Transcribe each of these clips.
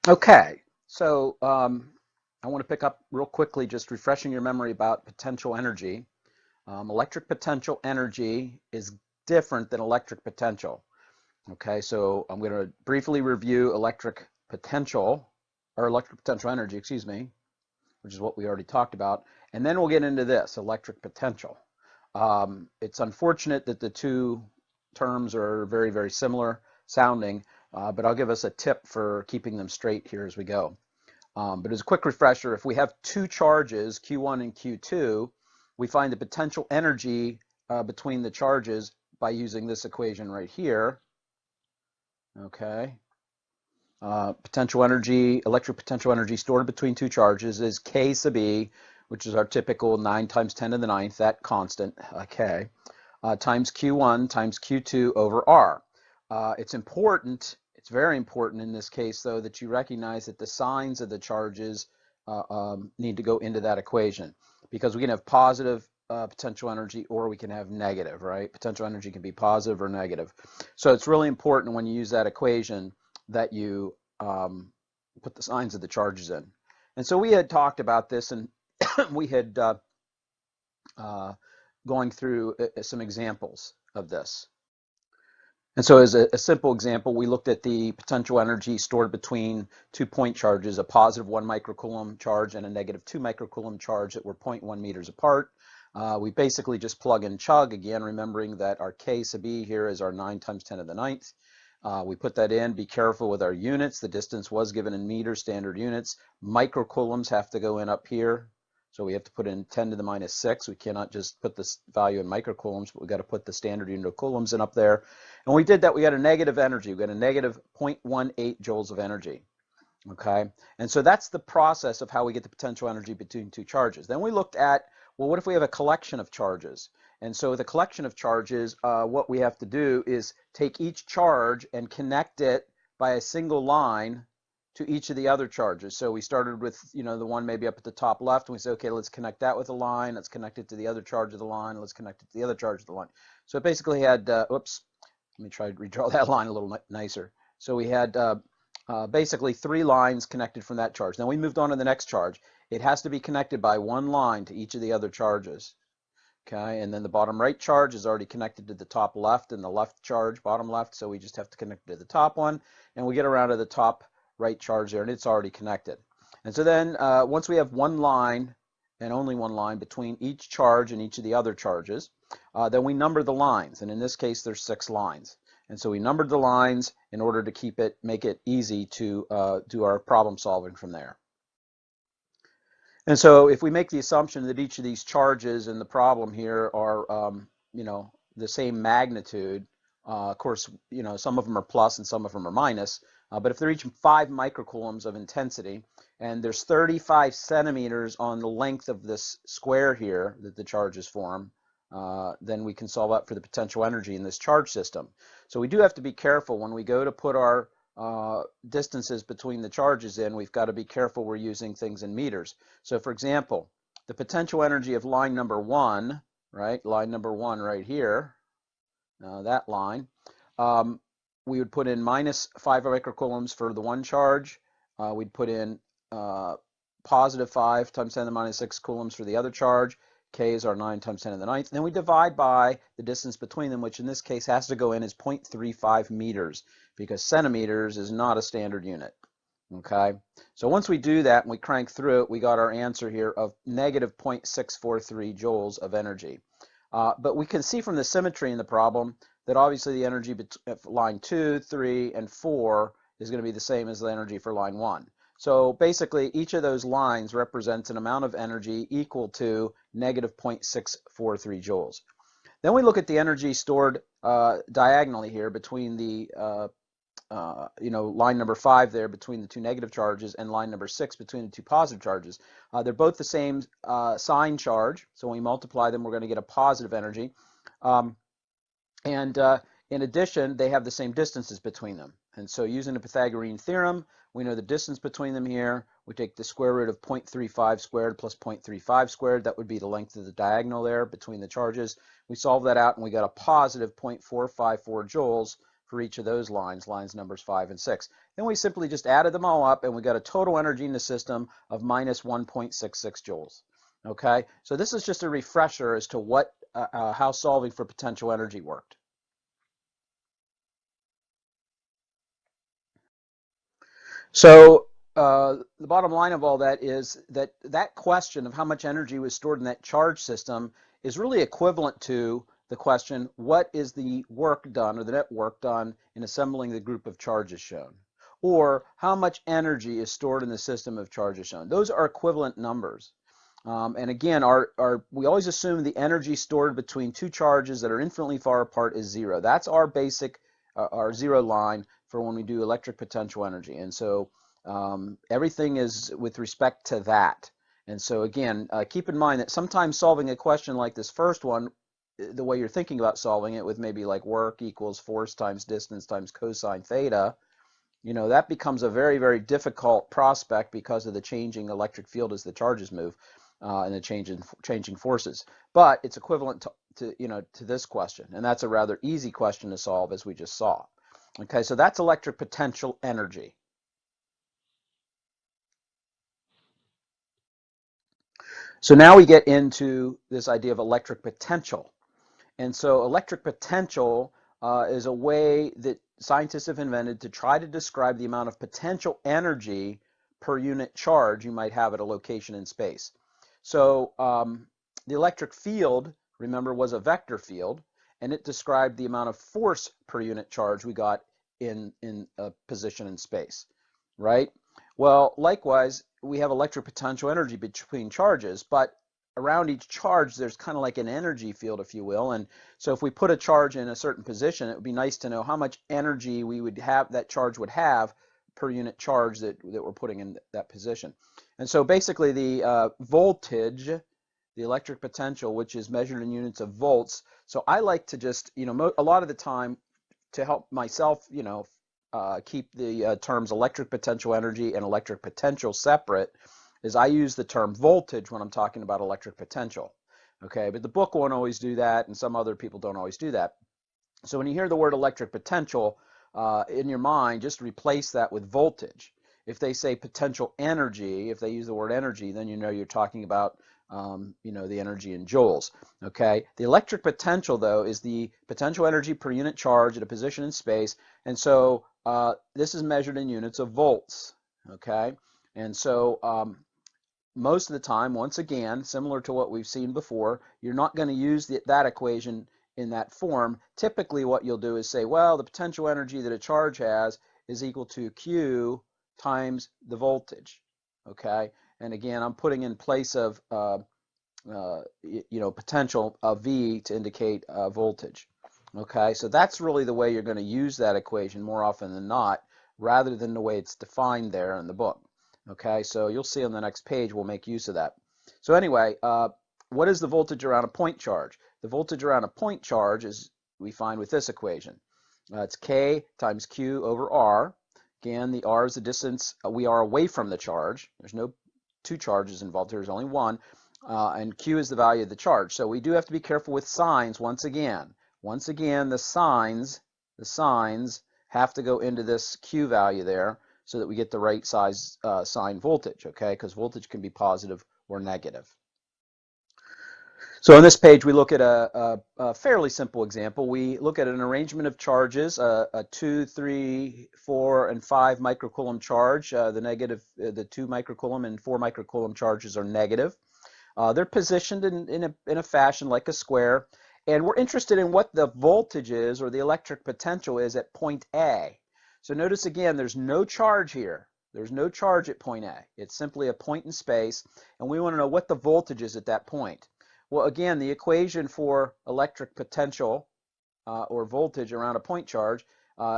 Okay, so I want to pick up real quickly, just refreshing your memory about potential energy. Electric potential energy is different than electric potential. Okay, so I'm going to briefly review electric potential, or electric potential energy, excuse me, which is what we already talked about, and then we'll get into this, electric potential. It's unfortunate that the two terms are very, very similar sounding, but I'll give us a tip for keeping them straight here as we go. But as a quick refresher, if we have two charges, Q1 and Q2, we find the potential energy between the charges by using this equation right here. Okay. Potential energy, electric potential energy stored between two charges is K sub E, which is our typical 9 times 10 to the ninth, that constant, K, times Q1 times Q2 over R. It's important, it's very important in this case, though, that you recognize that the signs of the charges need to go into that equation, because we can have positive potential energy or we can have negative, right? Potential energy can be positive or negative. So it's really important when you use that equation that you put the signs of the charges in. And so we had talked about this, and we had going through some examples of this. And so as a simple example, we looked at the potential energy stored between 2 point charges, a positive 1 microcoulomb charge and a negative 2 microcoulomb charge that were 0.1 meters apart. We basically just plug and chug, again, remembering that our K sub E here is our 9 times 10 to the ninth. We put that in. Be careful with our units. The distance was given in meters, standard units. Microcoulombs have to go in up here. So we have to put in 10 to the minus 6. We cannot just put this value in microcoulombs, but we've got to put the standard unit of coulombs in up there. And when we did that, we got a negative energy. We got a negative 0.18 joules of energy. Okay, and so that's the process of how we get the potential energy between two charges. Then we looked at, well, what if we have a collection of charges? And so the collection of charges, what we have to do is take each charge and connect it by a single line to each of the other charges. So we started with, the one maybe up at the top left, and we say, okay, let's connect that with a line, let's connect it to the other charge of the line, let's connect it to the other charge of the line. So it basically had, oops, let me try to redraw that line a little nicer. So we had basically 3 lines connected from that charge. Then we moved on to the next charge. It has to be connected by one line to each of the other charges. Okay, and then the bottom right charge is already connected to the top left, and the left charge, bottom left, so we just have to connect it to the top one, and we get around to the top right charge there, and it's already connected. And so then once we have one line, and only one line, between each charge and each of the other charges, then we number the lines, and in this case there's 6 lines. And so we numbered the lines in order to make it easy to do our problem solving from there. And so if we make the assumption that each of these charges in the problem here are, the same magnitude, of course, some of them are plus and some of them are minus, but if they're each 5 microcoulombs of intensity, and there's 35 centimeters on the length of this square here that the charges form, then we can solve out for the potential energy in this charge system. So we do have to be careful when we go to put our distances between the charges in. We've got to be careful we're using things in meters. So for example, the potential energy of line number 1, right, line number 1 right here, that line, we would put in minus 5 microcoulombs for the one charge. We'd put in positive 5 times 10 to the minus 6 coulombs for the other charge. K is our 9 times 10 to the ninth. And then we divide by the distance between them, which in this case has to go in as 0.35 meters, because centimeters is not a standard unit. Okay, so once we do that and we crank through it, we got our answer here of negative 0.643 joules of energy. But we can see from the symmetry in the problem that obviously the energy for line 2, 3, and 4 is going to be the same as the energy for line 1. So basically, each of those lines represents an amount of energy equal to negative 0.643 joules. Then we look at the energy stored diagonally here between the, line number 5 there between the two negative charges, and line number 6 between the two positive charges. They're both the same sign charge, so when we multiply them, we're going to get a positive energy. In addition, they have the same distances between them. And so using the Pythagorean theorem, we know the distance between them here. We take the square root of 0.35 squared plus 0.35 squared. That would be the length of the diagonal there between the charges. We solve that out, and we got a positive 0.454 joules for each of those lines numbers 5 and 6. Then we simply just added them all up, and we got a total energy in the system of minus 1.66 joules. Okay, so this is just a refresher as to what how solving for potential energy worked. So the bottom line of all that is that that question of how much energy was stored in that charge system is really equivalent to the question, what is the work done or the net work done in assembling the group of charges shown? Or how much energy is stored in the system of charges shown? Those are equivalent numbers. And again, we always assume the energy stored between two charges that are infinitely far apart is zero. That's our basic, our zero line for when we do electric potential energy. And so everything is with respect to that. And so again, keep in mind that sometimes solving a question like this first one, the way you're thinking about solving it with maybe like work equals force times distance times cosine theta, you know, that becomes a very, very difficult prospect because of the changing electric field as the charges move and the changing forces. But it's equivalent to this question, and that's a rather easy question to solve, as we just saw. Okay, so that's electric potential energy. So now we get into this idea of electric potential. And so electric potential is a way that scientists have invented to try to describe the amount of potential energy per unit charge you might have at a location in space. So the electric field, remember, was a vector field, and it described the amount of force per unit charge we got in a position in space, right? Well, likewise, we have electric potential energy between charges, but around each charge there's kind of like an energy field, if you will. And so if we put a charge in a certain position, it would be nice to know how much energy we would have, that charge would have per unit charge that we're putting in that position. And so basically the voltage, the electric potential, which is measured in units of volts. So I like to just, you know, a lot of the time to help myself, you know, keep the terms electric potential energy and electric potential separate, is I use the term voltage when I'm talking about electric potential. Okay, but the book won't always do that, and some other people don't always do that. So when you hear the word electric potential in your mind, just replace that with voltage. If they say potential energy, if they use the word energy, then you know you're talking about you know, the energy in joules. Okay, the electric potential, though, is the potential energy per unit charge at a position in space, and so this is measured in units of volts. Okay, and so most of the time, once again, similar to what we've seen before, you're not going to use that equation in that form. Typically what you'll do is say, well, the potential energy that a charge has is equal to Q times the voltage. Okay, and again, I'm putting in place of you know, potential of V to indicate voltage. Okay, so that's really the way you're going to use that equation more often than not, rather than the way it's defined there in the book. Okay, so you'll see on the next page we'll make use of that. So anyway, what is the voltage around a point charge? The voltage around a point charge is, we find with this equation. It's K times Q over R. Again, the R is the distance we are away from the charge. There's no two charges involved here, there's only one. And Q is the value of the charge. So we do have to be careful with signs once again. Once again, the signs have to go into this Q value there, so that we get the right size sign voltage, okay? Because voltage can be positive or negative. So on this page, we look at a fairly simple example. We look at an arrangement of charges, a 2, 3, 4, and 5 microcoulomb charge. The 2 microcoulomb and 4 microcoulomb charges are negative. They're positioned in a fashion like a square, and we're interested in what the voltage is, or the electric potential is, at point A. So notice again, there's no charge here. There's no charge at point A. It's simply a point in space, and we want to know what the voltage is at that point. Well, again, the equation for electric potential or voltage around a point charge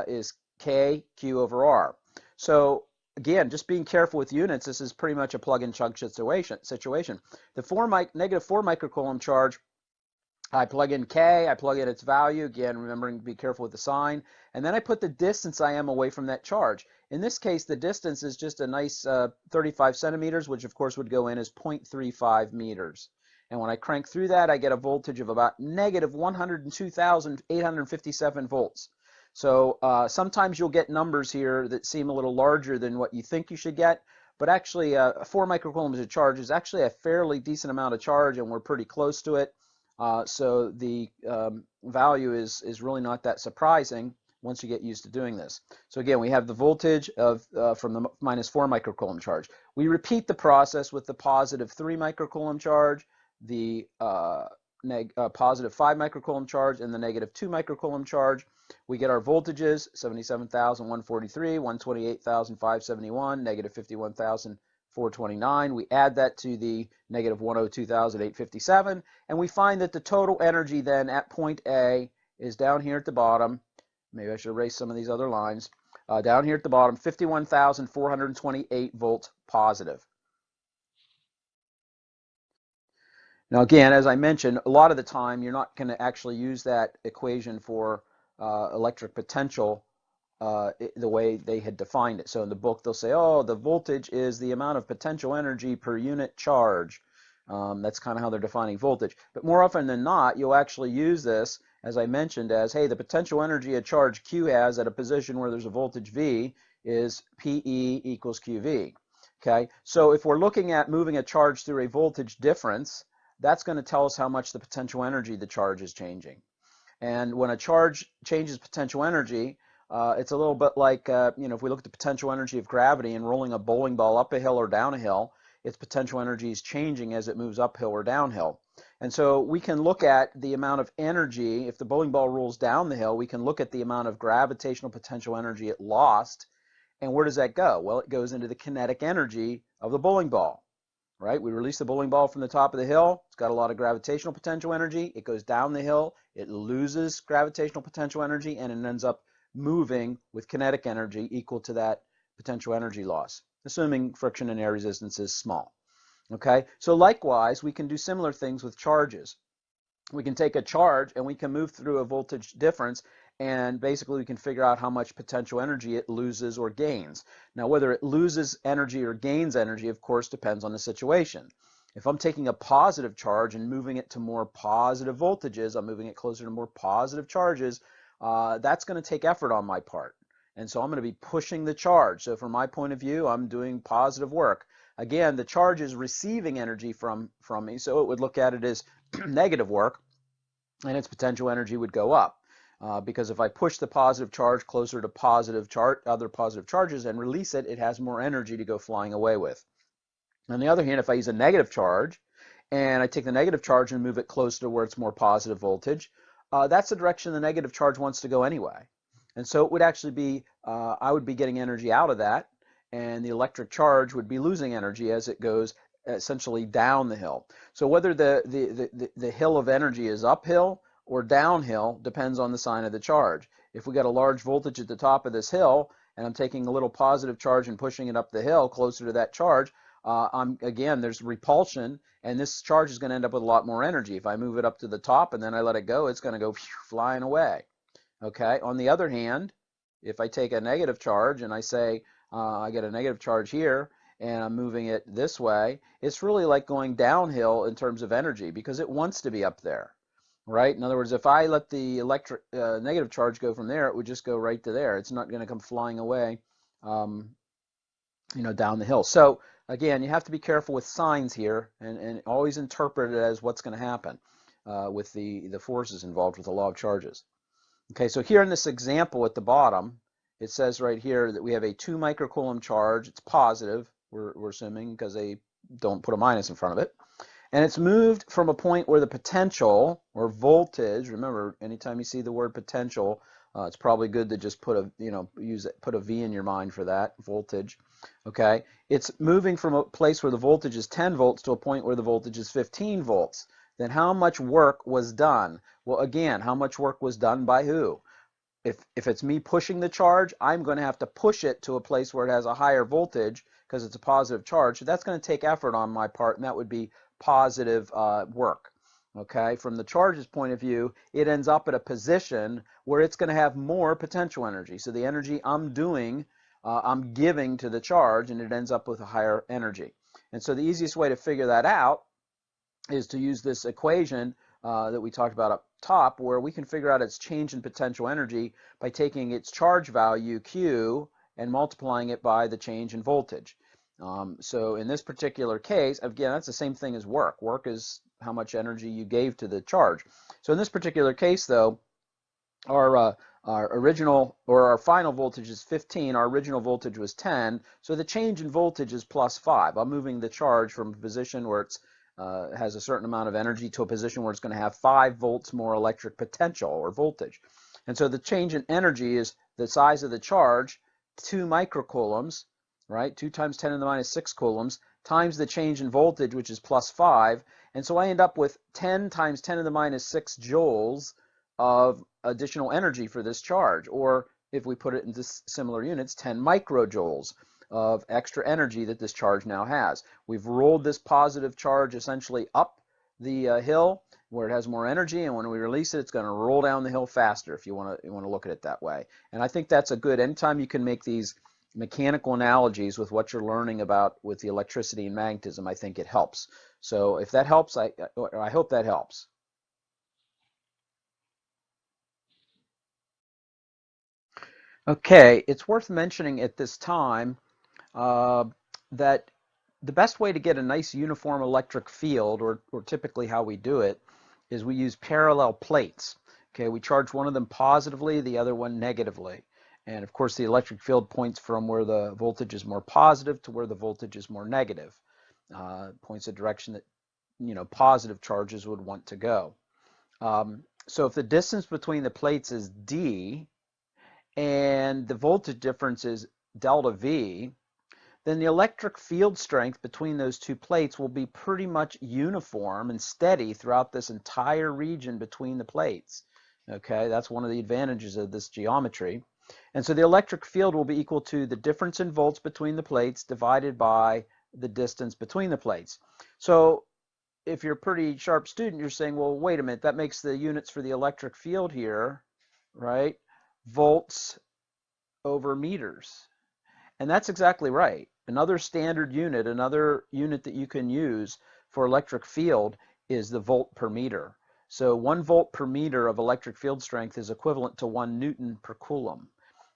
is K Q over R. So again, just being careful with units, this is pretty much a plug-and-chug situation. The negative 4 microcoulomb charge, I plug in K, I plug in its value, again, remembering to be careful with the sign, and then I put the distance I am away from that charge. In this case, the distance is just a nice 35 centimeters, which of course would go in as 0.35 meters. And when I crank through that, I get a voltage of about negative 102,857 volts. So sometimes you'll get numbers here that seem a little larger than what you think you should get, but actually 4 microcoulombs of charge is actually a fairly decent amount of charge, and we're pretty close to it. So the value is really not that surprising once you get used to doing this. So again, we have the voltage of from the minus 4 microcoulomb charge. We repeat the process with the positive 3 microcoulomb charge, the positive 5 microcoulomb charge, and the negative 2 microcoulomb charge. We get our voltages: 77,143, 128,571, negative 51,429. We add that to the negative 102,857, and we find that the total energy then at point A is down here at the bottom. Maybe I should erase some of these other lines. Down here at the bottom, 51,428 volts positive. Now again, as I mentioned, a lot of the time you're not going to actually use that equation for electric potential the way they had defined it. So in the book they'll say, oh, the voltage is the amount of potential energy per unit charge. That's kind of how they're defining voltage. But more often than not, you'll actually use this, as I mentioned, as, hey, the potential energy a charge Q has at a position where there's a voltage V is PE equals QV. Okay, so if we're looking at moving a charge through a voltage difference, that's going to tell us how much the potential energy the charge is changing. And when a charge changes potential energy, it's a little bit like, if we look at the potential energy of gravity and rolling a bowling ball up a hill or down a hill, its potential energy is changing as it moves uphill or downhill. And so we can look at the amount of energy. If the bowling ball rolls down the hill, we can look at the amount of gravitational potential energy it lost. And where does that go? Well, it goes into the kinetic energy of the bowling ball. Right? We release the bowling ball from the top of the hill. It's got a lot of gravitational potential energy. It goes down the hill. It loses gravitational potential energy, and it ends up moving with kinetic energy equal to that potential energy loss, assuming friction and air resistance is small. Okay? So likewise, we can do similar things with charges. We can take a charge and we can move through a voltage difference, and basically we can figure out how much potential energy it loses or gains. Now, whether it loses energy or gains energy, of course, depends on the situation. If I'm taking a positive charge and moving it to more positive voltages, I'm moving it closer to more positive charges, that's going to take effort on my part. And so I'm going to be pushing the charge. So from my point of view, I'm doing positive work. Again, the charge is receiving energy from me, so it would look at it as negative work, and its potential energy would go up. Because if I push the positive charge closer to other positive charges and release it, it has more energy to go flying away with. On the other hand, if I use a negative charge and I take the negative charge and move it closer to where it's more positive voltage, that's the direction the negative charge wants to go anyway. And so it would actually be, I would be getting energy out of that, and the electric charge would be losing energy as it goes essentially down the hill. So whether the hill of energy is uphill or downhill depends on the sign of the charge. If we got a large voltage at the top of this hill and I'm taking a little positive charge and pushing it up the hill closer to that charge, again, there's repulsion, and this charge is going to end up with a lot more energy. If I move it up to the top and then I let it go, it's going to go flying away. Okay. On the other hand, if I take a negative charge and I say I get a negative charge here and I'm moving it this way, it's really like going downhill in terms of energy because it wants to be up there, right? In other words, if I let the electric negative charge go from there, it would just go right to there. It's not going to come flying away, down the hill. So again, you have to be careful with signs here and always interpret it as what's going to happen with the forces involved with the law of charges. Okay, so here in this example at the bottom, it says right here that we have a 2 microcoulomb charge. It's positive, we're assuming, because they don't put a minus in front of it. And it's moved from a point where the potential or voltage, remember, anytime you see the word potential, it's probably good to just put a V in your mind for that, voltage. Okay, it's moving from a place where the voltage is 10 volts to a point where the voltage is 15 volts. Then how much work was done? Well, again, how much work was done by who? If it's me pushing the charge, I'm going to have to push it to a place where it has a higher voltage because it's a positive charge. So that's going to take effort on my part, and that would be positive work. Okay, from the charge's point of view, it ends up at a position where it's going to have more potential energy. So the energy I'm doing, I'm giving to the charge, and it ends up with a higher energy. And so the easiest way to figure that out is to use this equation that we talked about up top, where we can figure out its change in potential energy by taking its charge value, Q, and multiplying it by the change in voltage. So in this particular case, again, that's the same thing as work. Work is how much energy you gave to the charge. So in this particular case, though, our original or our final voltage is 15. Our original voltage was 10. So the change in voltage is plus 5. I'm moving the charge from a position where it's has a certain amount of energy to a position where it's going to have 5 volts more electric potential or voltage. And so the change in energy is the size of the charge, 2 microcoulombs, right? 2 times 10 to the minus 6 coulombs, times the change in voltage, which is plus 5. And so I end up with 10 times 10 to the minus 6 joules of additional energy for this charge, or if we put it into similar units, 10 microjoules of extra energy that this charge now has. We've rolled this positive charge essentially up the hill where it has more energy, and when we release it, it's going to roll down the hill faster, if you want to look at it that way. And I think that's a good, anytime you can make these mechanical analogies with what you're learning about with the electricity and magnetism, I think it helps. So if that helps, I hope that helps. Okay, it's worth mentioning at this time that the best way to get a nice uniform electric field, or typically how we do it, is we use parallel plates. Okay, we charge one of them positively, the other one negatively. And of course, the electric field points from where the voltage is more positive to where the voltage is more negative. Points a direction that positive charges would want to go. So if the distance between the plates is d, and the voltage difference is delta V, then the electric field strength between those two plates will be pretty much uniform and steady throughout this entire region between the plates. Okay, that's one of the advantages of this geometry. And so the electric field will be equal to the difference in volts between the plates divided by the distance between the plates. So if you're a pretty sharp student, you're saying, well, wait a minute, that makes the units for the electric field here, right, volts over meters. And that's exactly right. Another standard unit, another unit that you can use for electric field is the volt per meter. So 1 volt per meter of electric field strength is equivalent to 1 Newton per coulomb.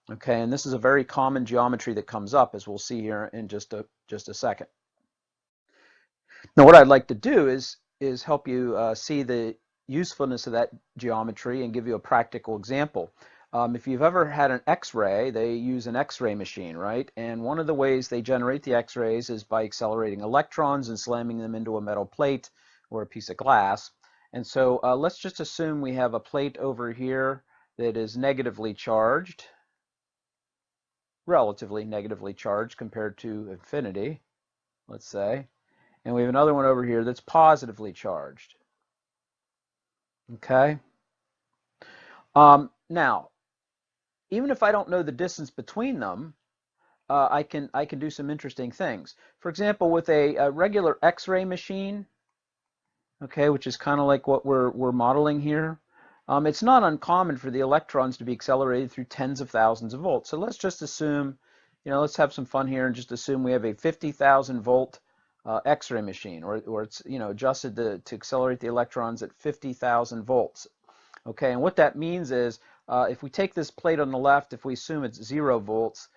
Okay, and this is a very common geometry that comes up, as we'll see here in just a second. Now what I'd like to do is help you see the usefulness of that geometry and give you a practical example. If you've ever had an X-ray, they use an X-ray machine, right? And one of the ways they generate the X-rays is by accelerating electrons and slamming them into a metal plate or a piece of glass. And so let's just assume we have a plate over here that is negatively charged, relatively negatively charged compared to infinity, let's say. And we have another one over here that's positively charged. Okay? Now, even if I don't know the distance between them, I can do some interesting things. For example, with a regular X-ray machine, okay, which is kind of like what we're modeling here, it's not uncommon for the electrons to be accelerated through tens of thousands of volts. So let's just assume, let's have some fun here and just assume we have a 50,000 volt X-ray machine, or it's adjusted to accelerate the electrons at 50,000 volts. Okay, and what that means is if we take this plate on the left, if we assume it's 0 volts,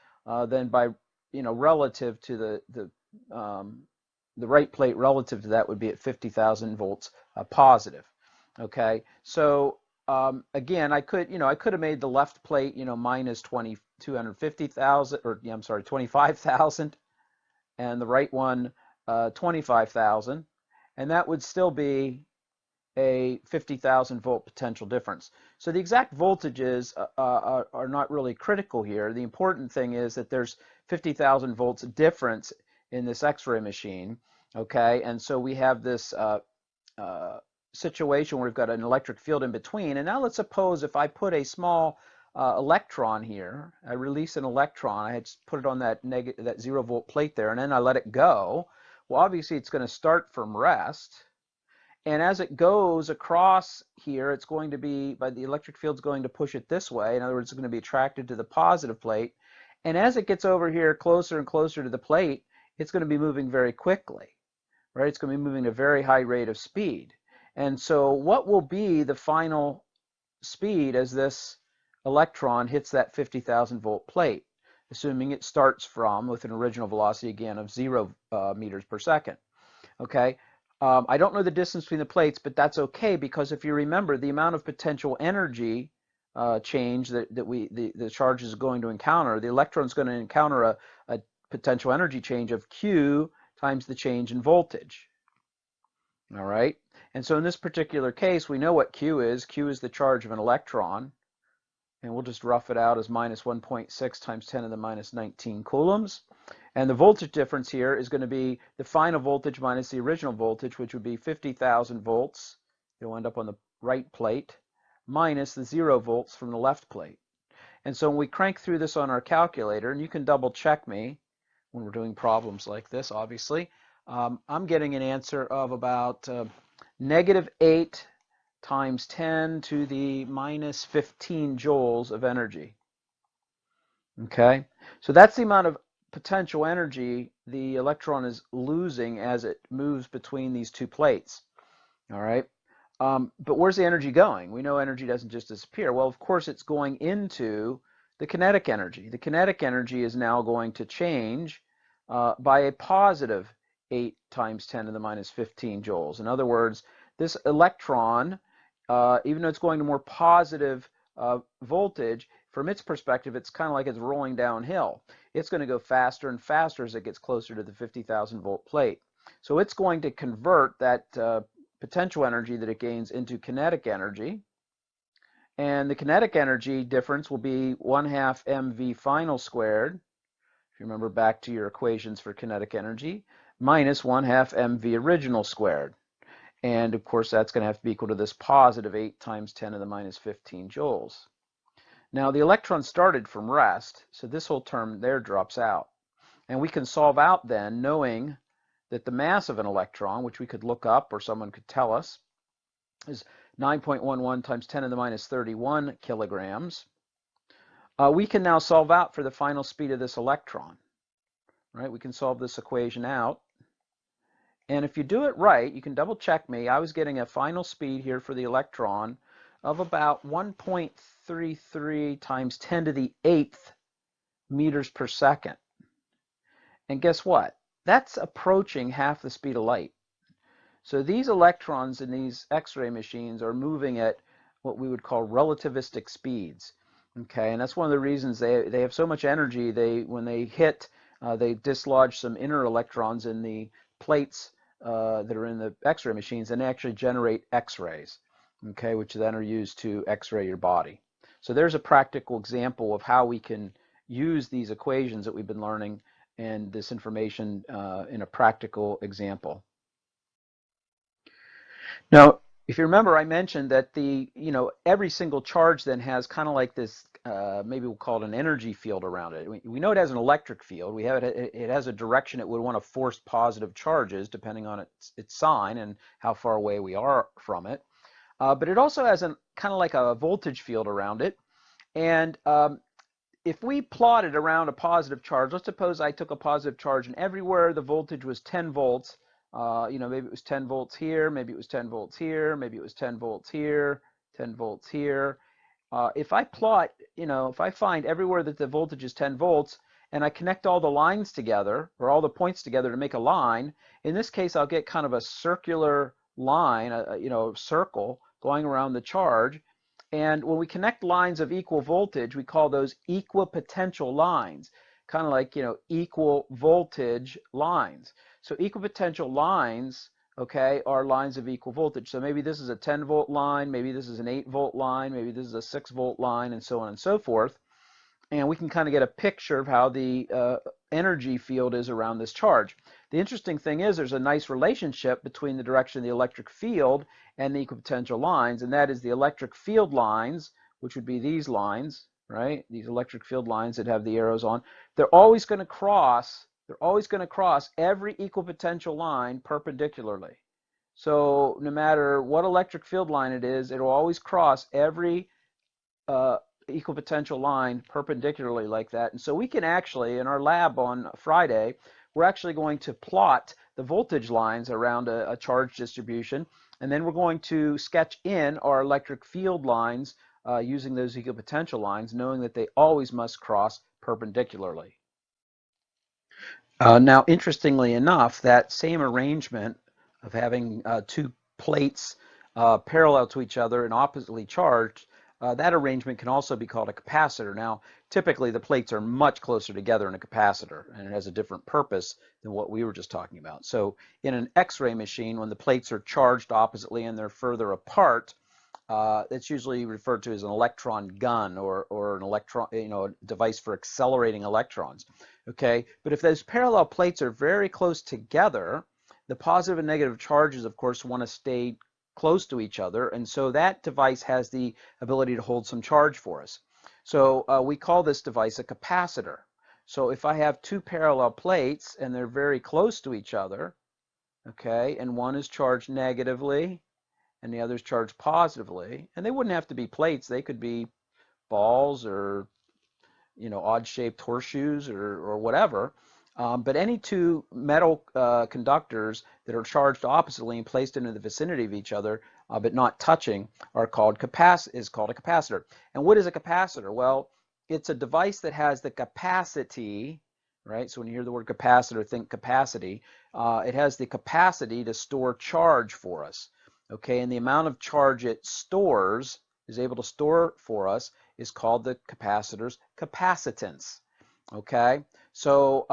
then by relative to the right plate relative to that would be at 50,000 volts positive. Okay, so again, I could have made the left plate minus 250,000, or I'm sorry, 25,000, and the right one 25,000, and that would still be a 50,000 volt potential difference. So the exact voltages are not really critical here. The important thing is that there's 50,000 volts difference in this X-ray machine. Okay, and so we have this situation where we've got an electric field in between. And now let's suppose if I put a small electron here, I release an electron, I had put it on that 0 volt plate there, and then I let it go. Well, obviously it's going to start from rest. And as it goes across here, it's going to be, the electric field's going to push it this way. In other words, it's going to be attracted to the positive plate. And as it gets over here closer and closer to the plate, it's going to be moving very quickly, right? It's going to be moving at a very high rate of speed. And so what will be the final speed as this electron hits that 50,000 volt plate, assuming it starts from with an original velocity again of 0 meters per second? Okay, I don't know the distance between the plates, but that's okay, because if you remember, the amount of potential energy change that the charge is going to encounter, the electron is going to encounter a potential energy change of Q times the change in voltage. All right, and so in this particular case, we know what Q is. Q is the charge of an electron, and we'll just rough it out as minus 1.6 times 10 to the minus 19 coulombs. And the voltage difference here is going to be the final voltage minus the original voltage, which would be 50,000 volts. It'll end up on the right plate, minus the 0 volts from the left plate. And so when we crank through this on our calculator, and you can double check me when we're doing problems like this, obviously, I'm getting an answer of about negative 8 times 10 to the minus 15 joules of energy. Okay, so that's the amount of potential energy the electron is losing as it moves between these two plates. All right, but where's the energy going? We know energy doesn't just disappear. Well, of course, it's going into the kinetic energy. The kinetic energy is now going to change by a positive 8 times 10 to the minus 15 joules. In other words, this electron, even though it's going to more positive voltage, from its perspective, it's kind of like it's rolling downhill. It's going to go faster and faster as it gets closer to the 50,000 volt plate. So it's going to convert that potential energy that it gains into kinetic energy. And the kinetic energy difference will be 1/2 mv final squared, if you remember back to your equations for kinetic energy, minus 1/2 mv original squared. And of course, that's going to have to be equal to this positive 8 times 10 to the minus 15 joules. Now, the electron started from rest, so this whole term there drops out. And we can solve out then, knowing that the mass of an electron, which we could look up or someone could tell us, is 9.11 times 10 to the minus 31 kilograms. We can now solve out for the final speed of this electron. Right? We can solve this equation out. And if you do it right, you can double check me. I was getting a final speed here for the electron of about 1.33 times 10 to the 8th meters per second. And guess what? That's approaching half the speed of light. So these electrons in these X-ray machines are moving at what we would call relativistic speeds. Okay, and that's one of the reasons they have so much energy. When they hit, they dislodge some inner electrons in the plates that are in the X-ray machines, and they actually generate X-rays, okay, which then are used to X-ray your body. So there's a practical example of how we can use these equations that we've been learning and this information in a practical example. Now, if you remember, I mentioned that every single charge then has kind of like this, maybe we'll call it an energy field around it. We know it has an electric field. It has a direction it would want to force positive charges depending on its sign and how far away we are from it. But it also has kind of like a voltage field around it. And if we plotted around a positive charge, let's suppose I took a positive charge and everywhere the voltage was 10 volts, maybe it was 10 volts here, maybe it was 10 volts here, maybe it was 10 volts here, 10 volts here. If I plot, if I find everywhere that the voltage is 10 volts and I connect all the lines together or all the points together to make a line, in this case I'll get kind of a circular line, a circle going around the charge. And when we connect lines of equal voltage, we call those equipotential lines, kind of like, equal voltage lines. So equipotential lines, okay, are lines of equal voltage. So maybe this is a 10 volt line, maybe this is an 8 volt line, maybe this is a 6 volt line, and so on and so forth. And we can kind of get a picture of how the energy field is around this charge. The interesting thing is there's a nice relationship between the direction of the electric field and the equipotential lines, and that is the electric field lines, which would be these lines, right? These electric field lines that have the arrows on. They're always going to cross every equipotential line perpendicularly. So no matter what electric field line it is, it will always cross every equipotential line perpendicularly like that. And so we can actually, in our lab on Friday, we're actually going to plot the voltage lines around a charge distribution, And then we're going to sketch in our electric field lines using those equipotential lines, knowing that they always must cross perpendicularly. Now, interestingly enough, that same arrangement of having two plates parallel to each other and oppositely charged, that arrangement can also be called a capacitor. Now, typically the plates are much closer together in a capacitor, and it has a different purpose than what we were just talking about. So in an X-ray machine, when the plates are charged oppositely and they're further apart, it's usually referred to as an electron gun or an electron, a device for accelerating electrons. Okay, but if those parallel plates are very close together, the positive and negative charges, of course, want to stay close to each other, and so that device has the ability to hold some charge for us. So we call this device a capacitor. So if I have two parallel plates and they're very close to each other, okay, and one is charged negatively and the other's charged positively, and they wouldn't have to be plates, they could be balls or odd-shaped horseshoes or whatever. But any two metal conductors that are charged oppositely and placed into the vicinity of each other, but not touching, is called a capacitor. And what is a capacitor? Well, it's a device that has the capacity, right? So when you hear the word capacitor, think capacity. It has the capacity to store charge for us. Okay, and the amount of charge it is able to store for us is called the capacitor's capacitance. Okay, so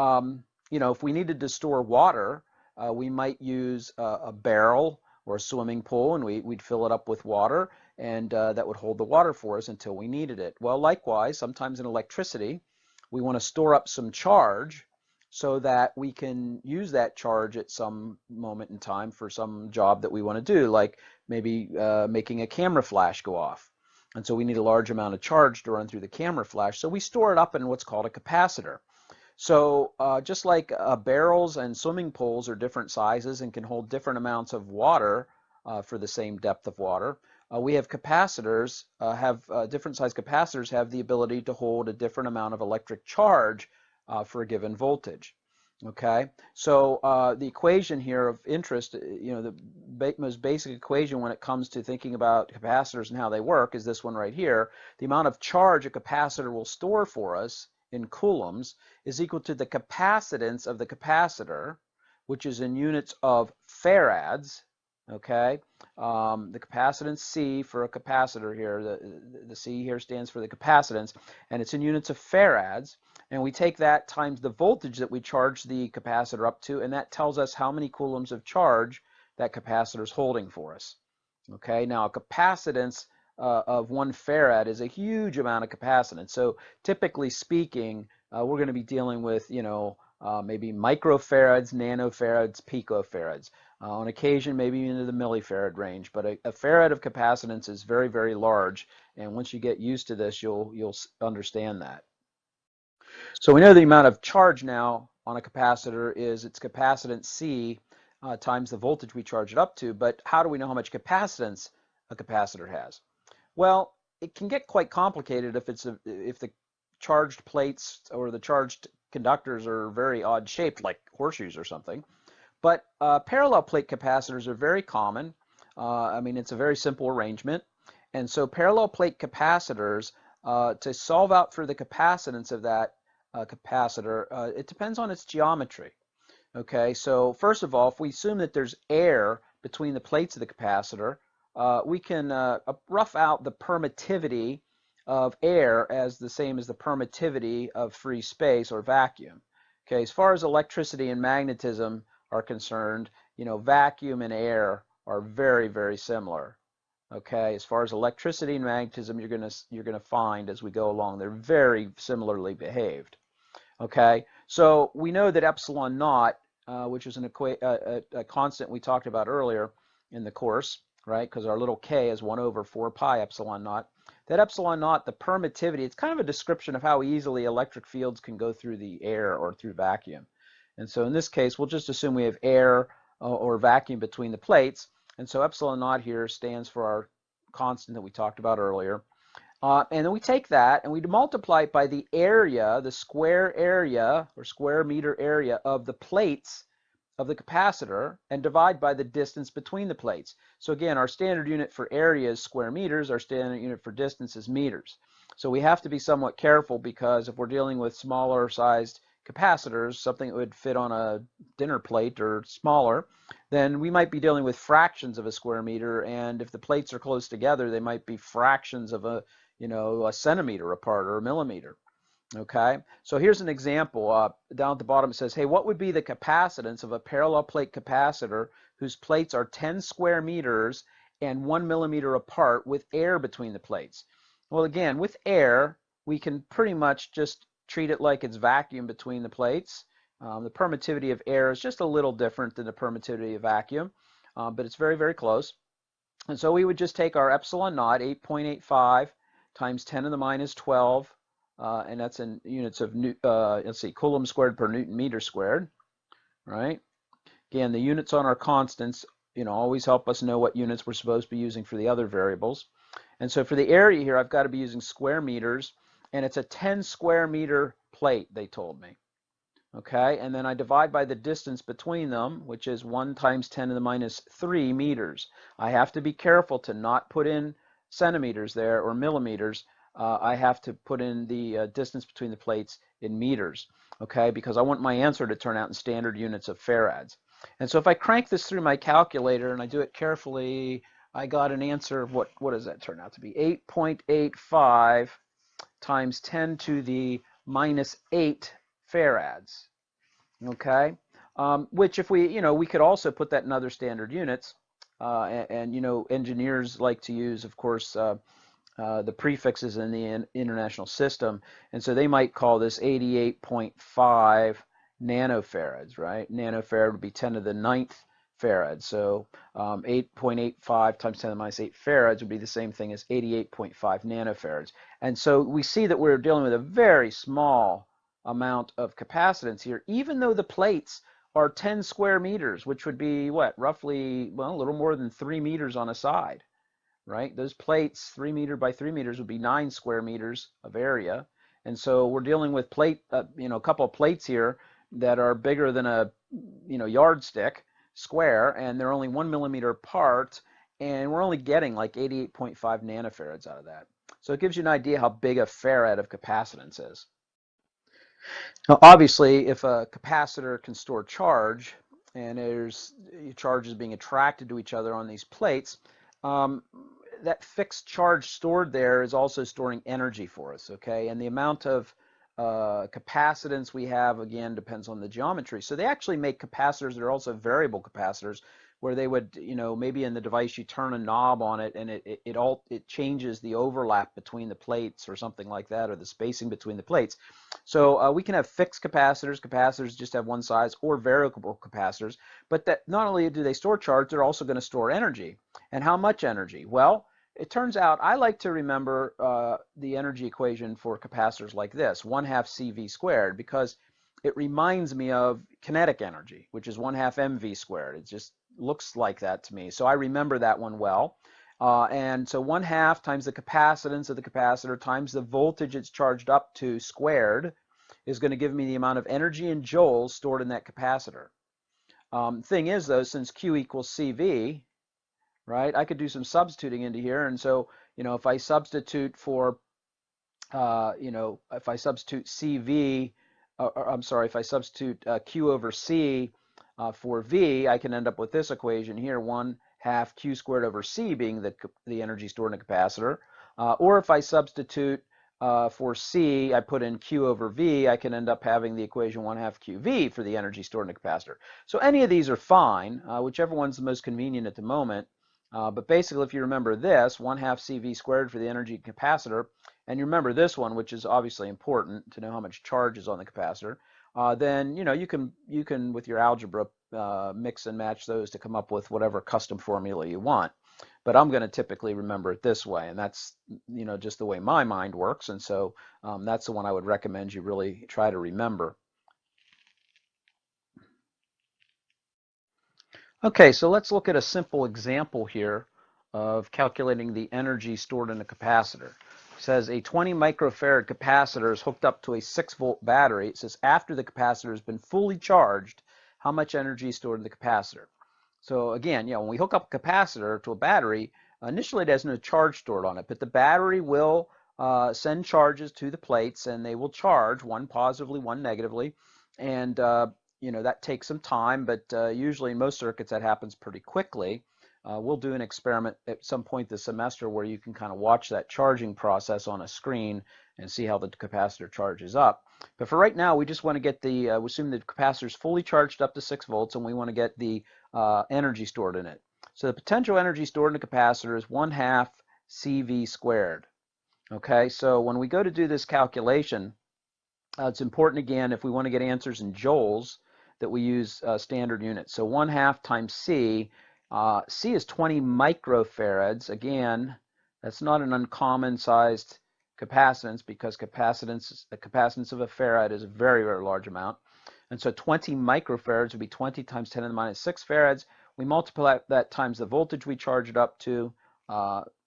if we needed to store water, we might use a barrel or a swimming pool, and we'd fill it up with water, and that would hold the water for us until we needed it. Well, likewise, sometimes in electricity, we want to store up some charge so that we can use that charge at some moment in time for some job that we want to do, like maybe making a camera flash go off. And so we need a large amount of charge to run through the camera flash. So we store it up in what's called a capacitor. So just like barrels and swimming pools are different sizes and can hold different amounts of water for the same depth of water, we have capacitors, different size capacitors have the ability to hold a different amount of electric charge for a given voltage. Okay, so the equation here of interest, the most basic equation when it comes to thinking about capacitors and how they work is this one right here. The amount of charge a capacitor will store for us in coulombs is equal to the capacitance of the capacitor, which is in units of farads. Okay, the capacitance C for a capacitor here, the C here stands for the capacitance, and it's in units of farads. And we take that times the voltage that we charge the capacitor up to, and that tells us how many coulombs of charge that capacitor is holding for us. Okay, now a capacitance of 1 farad is a huge amount of capacitance. So typically speaking, we're going to be dealing with, maybe microfarads, nanofarads, picofarads. On occasion, maybe into the millifarad range, but a farad of capacitance is very, very large, and once you get used to this, you'll understand that. So we know the amount of charge now on a capacitor is its capacitance C times the voltage we charge it up to, but how do we know how much capacitance a capacitor has? Well, it can get quite complicated if the charged plates or the charged conductors are very odd shaped, like horseshoes or something. But parallel plate capacitors are very common. It's a very simple arrangement. And so parallel plate capacitors, to solve out for the capacitance of that capacitor, it depends on its geometry. Okay, so first of all, if we assume that there's air between the plates of the capacitor, we can rough out the permittivity of air as the same as the permittivity of free space or vacuum. Okay, as far as electricity and magnetism are concerned, vacuum and air are very, very similar. Okay, as far as electricity and magnetism, you're gonna find as we go along, they're very similarly behaved. Okay, so we know that epsilon naught, which is a constant we talked about earlier in the course, right? Because our little k is 1 over 4 pi epsilon naught. That epsilon naught, the permittivity, it's kind of a description of how easily electric fields can go through the air or through vacuum. And so in this case, we'll just assume we have air or vacuum between the plates. And so epsilon naught here stands for our constant that we talked about earlier. And then we take that and we multiply it by the area, the square area or square meter area of the plates of the capacitor and divide by the distance between the plates. So again, our standard unit for area is square meters, our standard unit for distance is meters. So we have to be somewhat careful, because if we're dealing with smaller sized capacitors, something that would fit on a dinner plate or smaller, then we might be dealing with fractions of a square meter, and if the plates are close together, they might be fractions of a centimeter apart or a millimeter. Okay, so here's an example. Down at the bottom it says, hey, what would be the capacitance of a parallel plate capacitor whose plates are 10 square meters and 1 millimeter apart with air between the plates? Well, again, with air, we can pretty much just treat it like it's vacuum between the plates. The permittivity of air is just a little different than the permittivity of vacuum, but it's very, very close. And so we would just take our epsilon naught, 8.85 times 10 to the minus 12, and that's in units of, let's see, coulomb squared per Newton meter squared, right? Again, the units on our constants, always help us know what units we're supposed to be using for the other variables. And so for the area here, I've got to be using square meters, and it's a 10 square meter plate, they told me. Okay, and then I divide by the distance between them, which is 1 times 10 to the minus 3 meters. I have to be careful to not put in centimeters there or millimeters. I have to put in the distance between the plates in meters, okay, because I want my answer to turn out in standard units of farads. And so if I crank this through my calculator and I do it carefully, I got an answer of what does that turn out to be? 8.85 times 10 to the minus 8 farads, okay? Which if we could also put that in other standard units, and engineers like to use, of course, the prefixes in the international system, and so they might call this 88.5 nanofarads, right? Nanofarad would be 10 to the 9th farad, so 8.85 times 10 to the minus 8 farads would be the same thing as 88.5 nanofarads. And so we see that we're dealing with a very small amount of capacitance here, even though the plates are 10 square meters, which would be what, roughly, well, a little more than 3 meters on a side, right? Those plates, 3 meter by 3 meters, would be 9 square meters of area. And so we're dealing with a couple of plates here that are bigger than a yardstick square, and they're only 1 millimeter apart, and we're only getting like 88.5 nanofarads out of that. So it gives you an idea how big a farad of capacitance is. Now, obviously, if a capacitor can store charge, and there's charges being attracted to each other on these plates, that fixed charge stored there is also storing energy for us, okay? And the amount of capacitance we have, again, depends on the geometry. So they actually make capacitors that are also variable capacitors, where they would, maybe in the device you turn a knob on it and it changes the overlap between the plates or something like that, or the spacing between the plates. So we can have fixed capacitors just have one size, or variable capacitors, but that not only do they store charge, they're also going to store energy. And how much energy? Well, it turns out I like to remember the energy equation for capacitors like this, 1/2 CV squared, because it reminds me of kinetic energy, which is 1/2 MV squared. It just looks like that to me. So I remember that one well. And so 1/2 times the capacitance of the capacitor times the voltage it's charged up to squared is going to give me the amount of energy in joules stored in that capacitor. Thing is, though, since Q equals CV, right, I could do some substituting into here. And so, if I substitute for, if I substitute CV, I'm sorry, if I substitute Q over C for V, I can end up with this equation here, 1/2 Q squared over C being the energy stored in a capacitor. Or if I substitute for C, I put in Q over V, I can end up having the equation 1/2 QV for the energy stored in a capacitor. So any of these are fine, whichever one's the most convenient at the moment. But basically, if you remember this, 1/2 CV squared for the energy capacitor, and you remember this one, which is obviously important to know how much charge is on the capacitor, then you can with your algebra mix and match those to come up with whatever custom formula you want. But I'm going to typically remember it this way, and that's just the way my mind works, and so that's the one I would recommend you really try to remember. Okay, so let's look at a simple example here of calculating the energy stored in a capacitor. It says a 20 microfarad capacitor is hooked up to a 6-volt battery. It says after the capacitor has been fully charged, how much energy is stored in the capacitor. So again, when we hook up a capacitor to a battery, initially it has no charge stored on it, but the battery will send charges to the plates, and they will charge, one positively, one negatively, and that takes some time, but usually in most circuits that happens pretty quickly. We'll do an experiment at some point this semester where you can kind of watch that charging process on a screen and see how the capacitor charges up. But for right now, we just want to get we assume the capacitor is fully charged up to 6 volts, and we want to get the energy stored in it. So the potential energy stored in the capacitor is 1/2 CV squared. Okay, so when we go to do this calculation, it's important, again, if we want to get answers in joules, that we use standard units. So 1/2 times C. C is 20 microfarads. Again, that's not an uncommon sized capacitance, because the capacitance of a farad is a very, very large amount. And so 20 microfarads would be 20 times 10 to the minus 6 farads. We multiply that times the voltage we charge it up to,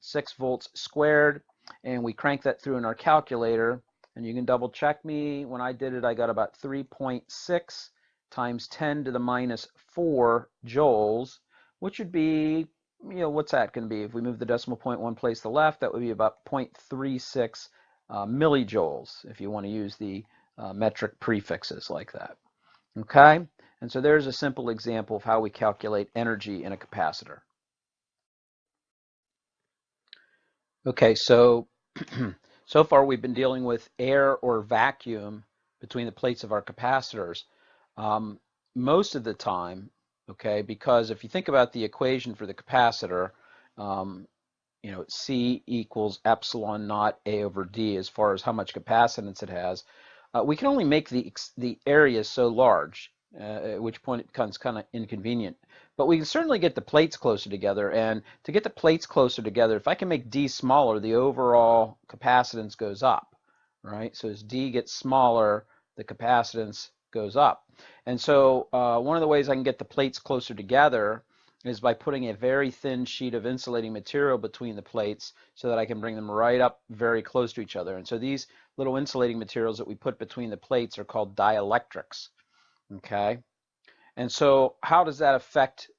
6 volts squared, and we crank that through in our calculator. And you can double check me. When I did it, I got about 3.6 times 10 to the minus 4 joules, which would be, what's that going to be? If we move the decimal point one place to the left, that would be about 0.36 millijoules, if you want to use the metric prefixes like that. Okay? And so there's a simple example of how we calculate energy in a capacitor. Okay, so so far we've been dealing with air or vacuum between the plates of our capacitors. Most of the time, okay, because if you think about the equation for the capacitor, C equals epsilon naught A over D as far as how much capacitance it has. We can only make the area so large, at which point it becomes kind of inconvenient. But we can certainly get the plates closer together, and to get the plates closer together, if I can make D smaller, the overall capacitance goes up, right? So as D gets smaller, the capacitance goes up. And so one of the ways I can get the plates closer together is by putting a very thin sheet of insulating material between the plates so that I can bring them right up very close to each other. And so these little insulating materials that we put between the plates are called dielectrics. Okay? And so how does that affect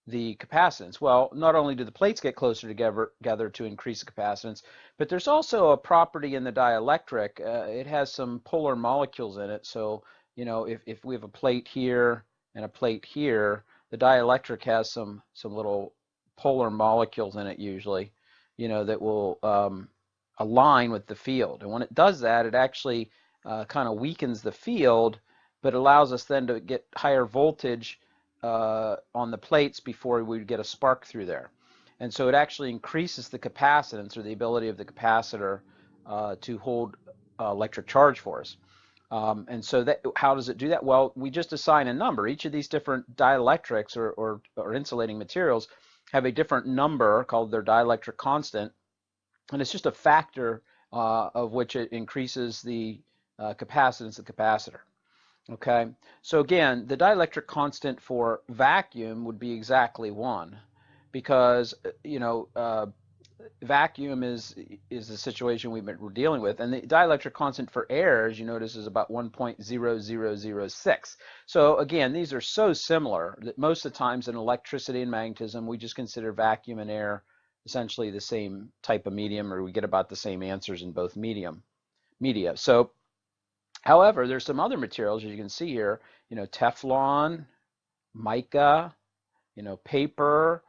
the capacitance? Well, not only do the plates get closer together to increase the capacitance, but there's also a property in the dielectric. It has some polar molecules in it. So, if we have a plate here and a plate here, the dielectric has some little polar molecules in it usually, that will align with the field. And when it does that, it actually kind of weakens the field, but allows us then to get higher voltage on the plates before we get a spark through there. And so it actually increases the capacitance, or the ability of the capacitor to hold electric charge for us. And so how does it do that? Well, we just assign a number. Each of these different dielectrics or insulating materials have a different number called their dielectric constant, and it's just a factor of which it increases the capacitance of the capacitor. Okay, so again, the dielectric constant for vacuum would be exactly 1, because vacuum is the situation we're dealing with, and the dielectric constant for air, as you notice, is about 1.0006. So again, these are so similar that most of the times in electricity and magnetism, we just consider vacuum and air essentially the same type of medium, or we get about the same answers in both media. So however, there's some other materials, as you can see here, Teflon, mica, paper.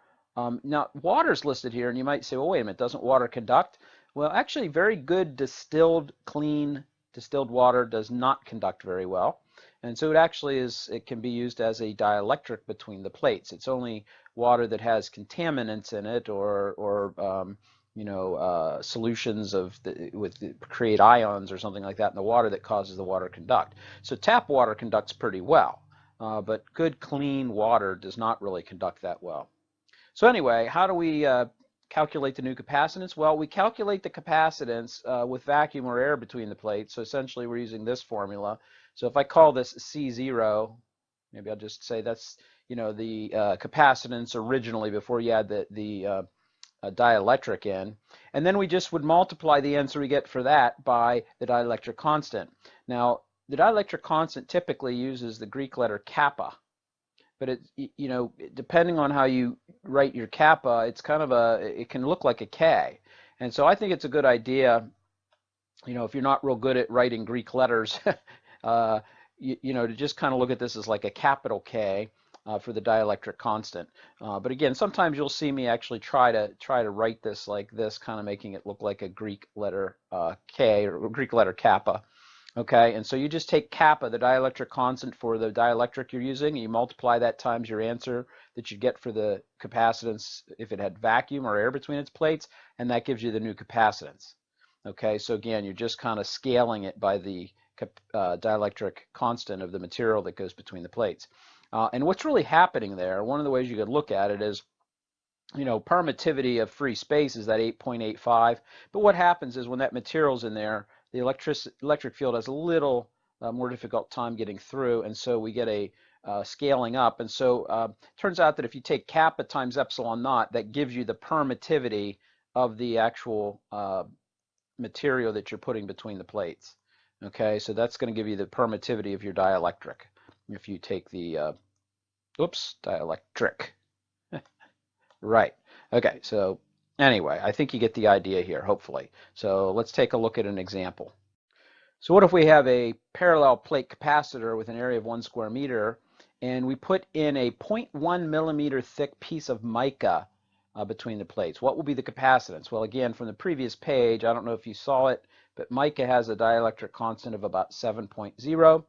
Now, water's listed here, and you might say, well, wait a minute, doesn't water conduct? Well, actually, very good clean distilled water does not conduct very well. And so it can be used as a dielectric between the plates. It's only water that has contaminants in it, or solutions create ions or something like that in the water that causes the water to conduct. So tap water conducts pretty well, but good clean water does not really conduct that well. So anyway, how do we calculate the new capacitance? Well, we calculate the capacitance with vacuum or air between the plates. So essentially we're using this formula. So if I call this C0, maybe I'll just say that's the capacitance originally before you add the dielectric in, and then we just would multiply the answer we get for that by the dielectric constant. Now, the dielectric constant typically uses the Greek letter kappa, but you know, depending on how you write your kappa, it's kind of it can look like a K. And so I think it's a good idea, you know, if you're not real good at writing Greek letters, uh, you know, to just kind of look at this as like a capital K for the dielectric constant. But again, sometimes you'll see me actually try to write this like this, kind of making it look like a Greek letter K or Greek letter kappa. Okay, and so you just take kappa, the dielectric constant for the dielectric you're using, and you multiply that times your answer that you get for the capacitance if it had vacuum or air between its plates, and that gives you the new capacitance. Okay, so again, you're just kind of scaling it by the dielectric constant of the material that goes between the plates. And what's really happening there, one of the ways you could look at it is, you know, permittivity of free space is that 8.85. But what happens is when that material's in there, the electric field has a little more difficult time getting through, and so we get a scaling up. And so it turns out that if you take kappa times epsilon naught, that gives you the permittivity of the actual material that you're putting between the plates. Okay, so that's going to give you the permittivity of your dielectric. If you take the, dielectric. Right. Okay, so anyway, I think you get the idea here, hopefully. So let's take a look at an example. So what if we have a parallel plate capacitor with an area of 1 square meter, and we put in a 0.1 millimeter thick piece of mica between the plates? What will be the capacitance? Well, again, from the previous page, I don't know if you saw it, but mica has a dielectric constant of about 7.0.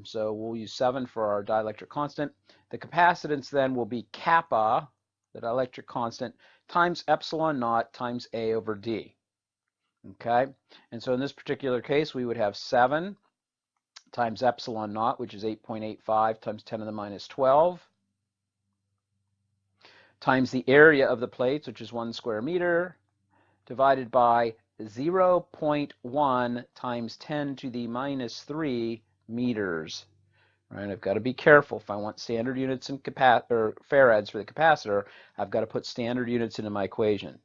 So we'll use 7 for our dielectric constant. The capacitance then will be kappa, the dielectric constant, times epsilon naught times A over D. Okay, and so in this particular case, we would have 7 times epsilon naught, which is 8.85 times 10 to the minus 12, times the area of the plates, which is 1 square meter, divided by 0.1 times 10 to the minus 3 meters. Right, I've got to be careful. If I want standard units in farads for the capacitor, I've got to put standard units into my equation.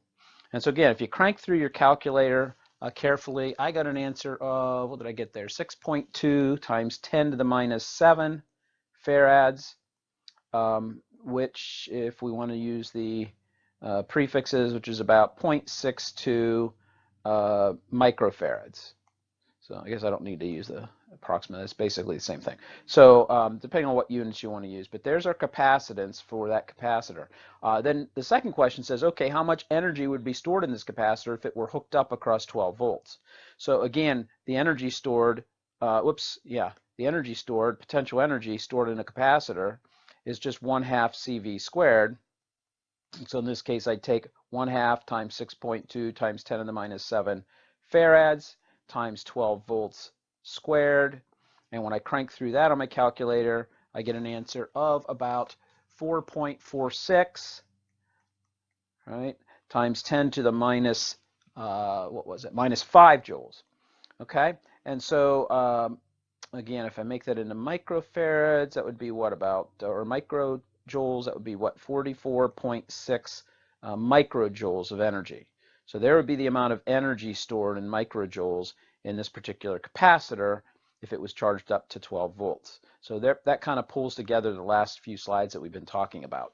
And so again, if you crank through your calculator carefully, I got an answer of, what did I get there? 6.2 times 10 to the minus 7 farads, which, if we want to use the prefixes, which is about 0.62 microfarads. So I guess I don't need to use the approximate. It's basically the same thing. So depending on what units you want to use. But there's our capacitance for that capacitor. Then the second question says, okay, how much energy would be stored in this capacitor if it were hooked up across 12 volts? So again, the energy stored, the energy stored, potential energy stored in a capacitor is just 1/2 CV squared. So in this case, I'd take 1/2 times 6.2 times 10 to the minus 7 farads times 12 volts squared. And when I crank through that on my calculator, I get an answer of about 4.46, right, times 10 to the minus, minus 5 joules. Okay, and so again, if I make that into microfarads, that would be what about, or microjoules, that would be what, 44.6 microjoules of energy. So there would be the amount of energy stored in microjoules in this particular capacitor if it was charged up to 12 volts. So that kind of pulls together the last few slides that we've been talking about.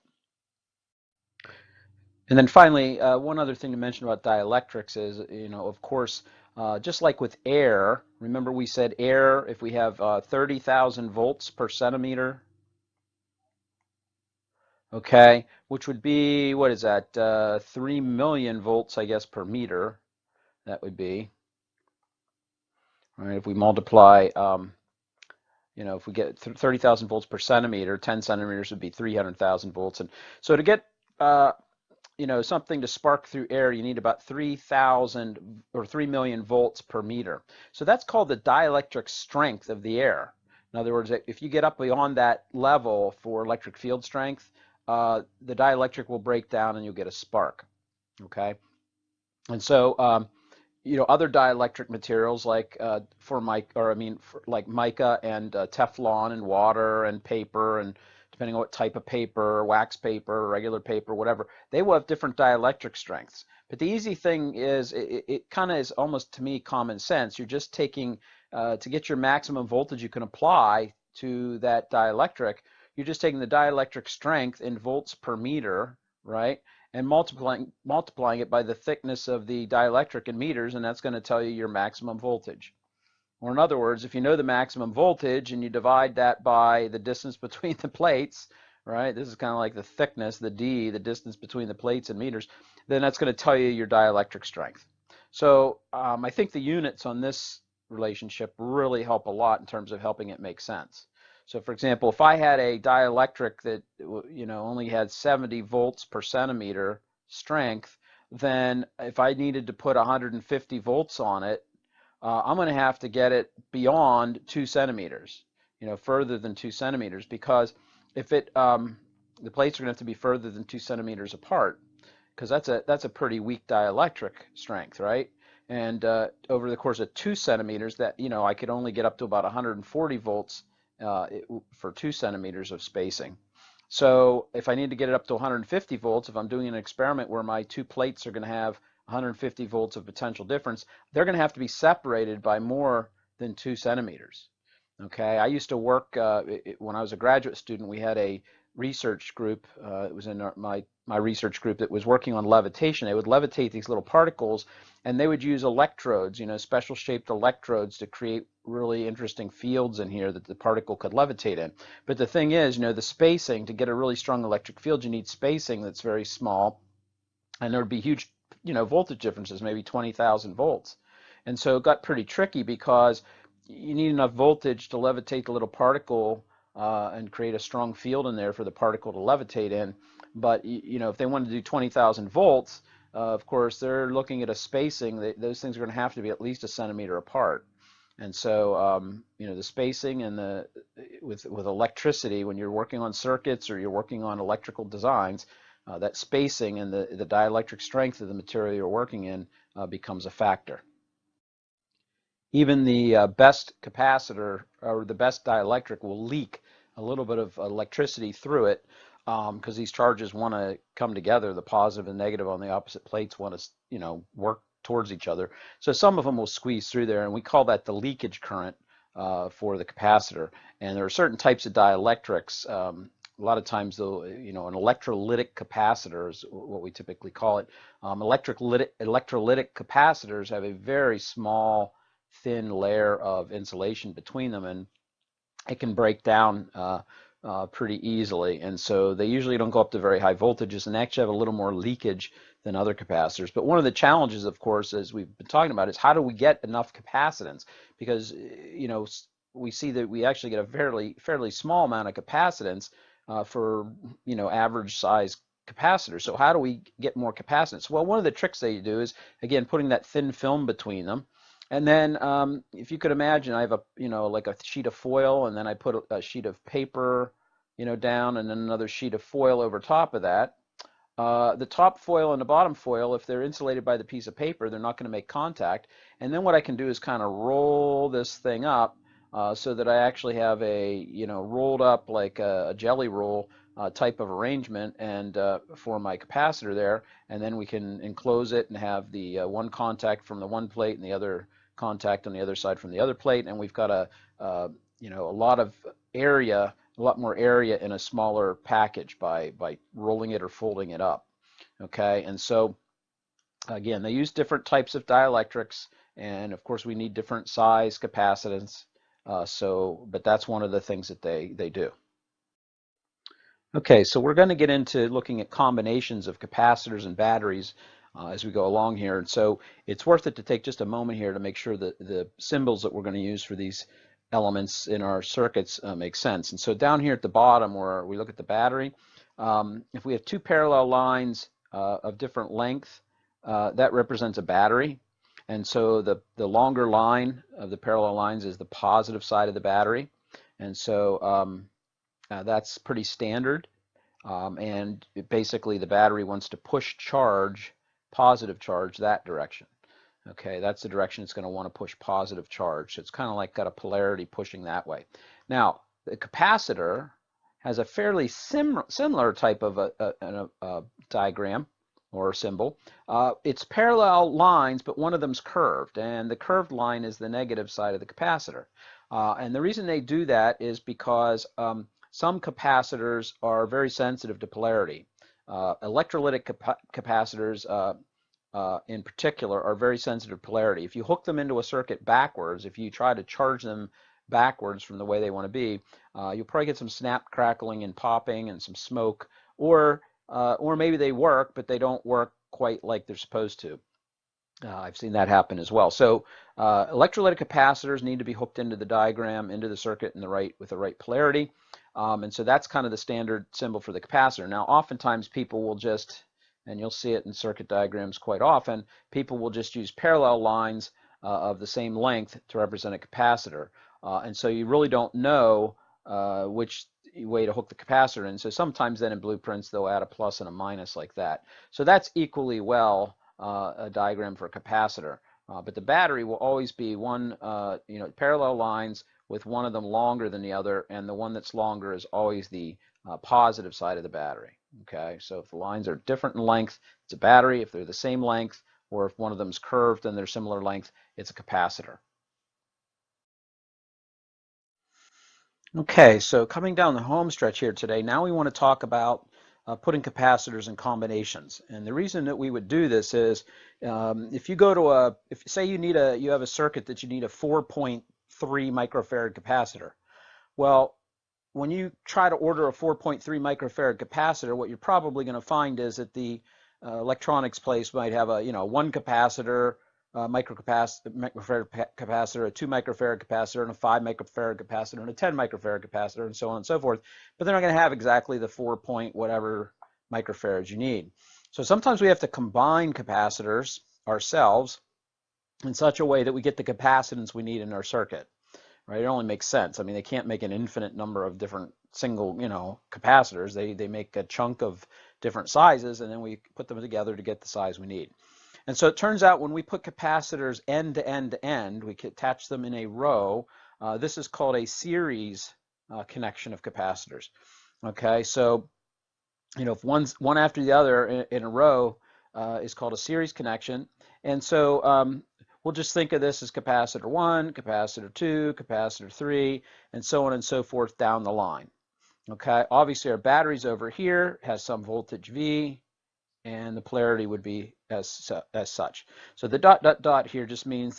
And then finally, one other thing to mention about dielectrics is, you know, of course, just like with air, remember we said air, if we have 30,000 volts per centimeter, okay, which would be, what is that, 3 million volts, I guess, per meter, that would be. All right, if we multiply, you know, if we get 30,000 volts per centimeter, 10 centimeters would be 300,000 volts. And so to get, you know, something to spark through air, you need about 3,000 or 3 million volts per meter. So that's called the dielectric strength of the air. In other words, if you get up beyond that level for electric field strength, the dielectric will break down and you'll get a spark. Okay, and so you know, other dielectric materials like like mica and Teflon and water and paper, and depending on what type of paper, wax paper, regular paper, whatever, they will have different dielectric strengths. But the easy thing is, it kind of is almost, to me, common sense. You're just taking, to get your maximum voltage you can apply to that dielectric, you're just taking the dielectric strength in volts per meter, right, and multiplying it by the thickness of the dielectric in meters, and that's going to tell you your maximum voltage. Or in other words, if you know the maximum voltage and you divide that by the distance between the plates, right, this is kind of like the thickness, the D, the distance between the plates in meters, then that's going to tell you your dielectric strength. So I think the units on this relationship really help a lot in terms of helping it make sense. So for example, if I had a dielectric that only had 70 volts per centimeter strength, then if I needed to put 150 volts on it, I'm going to have to get it beyond 2 centimeters, further than 2 centimeters, because if the plates are going to have to be further than 2 centimeters apart, because that's a pretty weak dielectric strength, right? And over the course of 2 centimeters, that I could only get up to about 140 volts for 2 centimeters of spacing. So if I need to get it up to 150 volts, if I'm doing an experiment where my two plates are going to have 150 volts of potential difference, they're going to have to be separated by more than 2 centimeters. Okay, I used to work, when I was a graduate student, we had a research group, it was in my research group that was working on levitation. They would levitate these little particles, and they would use electrodes, special shaped electrodes to create really interesting fields in here that the particle could levitate in. But the thing is, the spacing, to get a really strong electric field, you need spacing that's very small, and there would be huge, voltage differences, maybe 20,000 volts. And so it got pretty tricky because you need enough voltage to levitate the little particle and create a strong field in there for the particle to levitate in. But if they wanted to do 20,000 volts, of course, they're looking at a spacing. Those things are going to have to be at least a centimeter apart. And so, the spacing and with electricity, when you're working on circuits or you're working on electrical designs, that spacing and the dielectric strength of the material you're working in becomes a factor. Even the best capacitor or the best dielectric will leak a little bit of electricity through it because these charges want to come together. The positive and negative on the opposite plates want to, work towards each other. So some of them will squeeze through there, and we call that the leakage current for the capacitor. And there are certain types of dielectrics. A lot of times, though, an electrolytic capacitor is what we typically call it. Electrolytic capacitors have a very small, thin layer of insulation between them, and it can break down pretty easily. And so they usually don't go up to very high voltages and actually have a little more leakage than other capacitors. But one of the challenges, of course, as we've been talking about, is how do we get enough capacitance? Because we see that we actually get a fairly small amount of capacitance for average size capacitors. So how do we get more capacitance? Well, one of the tricks they do is, again, putting that thin film between them. And then if you could imagine, I have like a sheet of foil, and then I put a sheet of paper down, and then another sheet of foil over top of that. The top foil and the bottom foil, if they're insulated by the piece of paper, they're not going to make contact. And then what I can do is kind of roll this thing up so that I actually have a rolled up like a jelly roll type of arrangement, and for my capacitor there, and then we can enclose it and have the one contact from the one plate and the other contact on the other side from the other plate, and we've got a lot of area, a lot more area in a smaller package by rolling it or folding it up. Okay, and so again, they use different types of dielectrics, and of course we need different size capacitance. But that's one of the things that they do. Okay, so we're going to get into looking at combinations of capacitors and batteries as we go along here. And so it's worth it to take just a moment here to make sure that the symbols that we're going to use for these elements in our circuits make sense. And so down here at the bottom where we look at the battery, if we have two parallel lines of different length, that represents a battery. And so the longer line of the parallel lines is the positive side of the battery. And so that's pretty standard. And basically the battery wants to push charge, positive charge, that direction. Okay, that's the direction it's going to want to push positive charge. So it's kind of like got a polarity pushing that way. Now, the capacitor has a fairly similar type of a diagram or symbol. It's parallel lines, but one of them's curved, and the curved line is the negative side of the capacitor. And the reason they do that is because some capacitors are very sensitive to polarity. Electrolytic capacitors in particular are very sensitive to polarity. If you hook them into a circuit backwards, if you try to charge them backwards from the way they want to be, you'll probably get some snap, crackling, and popping, and some smoke, or maybe they work, but they don't work quite like they're supposed to. I've seen that happen as well. So electrolytic capacitors need to be hooked into the diagram, into the circuit with the right polarity. And so that's kind of the standard symbol for the capacitor. Now, oftentimes people will just, and you'll see it in circuit diagrams quite often, people will just use parallel lines of the same length to represent a capacitor. And so you really don't know which way to hook the capacitor in. So sometimes then in blueprints they'll add a plus and a minus like that. So that's equally well a diagram for a capacitor. But the battery will always be one, parallel lines with one of them longer than the other, and the one that's longer is always the positive side of the battery. Okay, so if the lines are different in length, it's a battery. If they're the same length, or if one of them is curved and they're similar length, it's a capacitor. Okay, so coming down the home stretch here today, now we want to talk about putting capacitors in combinations. And the reason that we would do this is if you go to if say you have a circuit that you need a 4.3 microfarad capacitor. Well, when you try to order a 4.3 microfarad capacitor, what you're probably going to find is that the electronics place might have a 1 capacitor, microfarad capacitor, a 2 microfarad capacitor, and a 5 microfarad capacitor, and a 10 microfarad capacitor, and so on and so forth. But they're not going to have exactly the 4 point whatever microfarads you need. So sometimes we have to combine capacitors ourselves in such a way that we get the capacitance we need in our circuit. Right? It only makes sense. I mean, they can't make an infinite number of different single, capacitors. They make a chunk of different sizes, and then we put them together to get the size we need. And so it turns out when we put capacitors end to end to end, we can attach them in a row. This is called a series connection of capacitors. Okay, so if one after the other in a row is called a series connection. And so we'll just think of this as capacitor 1, capacitor 2, capacitor 3, and so on and so forth down the line. Okay, obviously our battery's over here, has some voltage V, and the polarity would be as such. So the dot, dot, dot here just means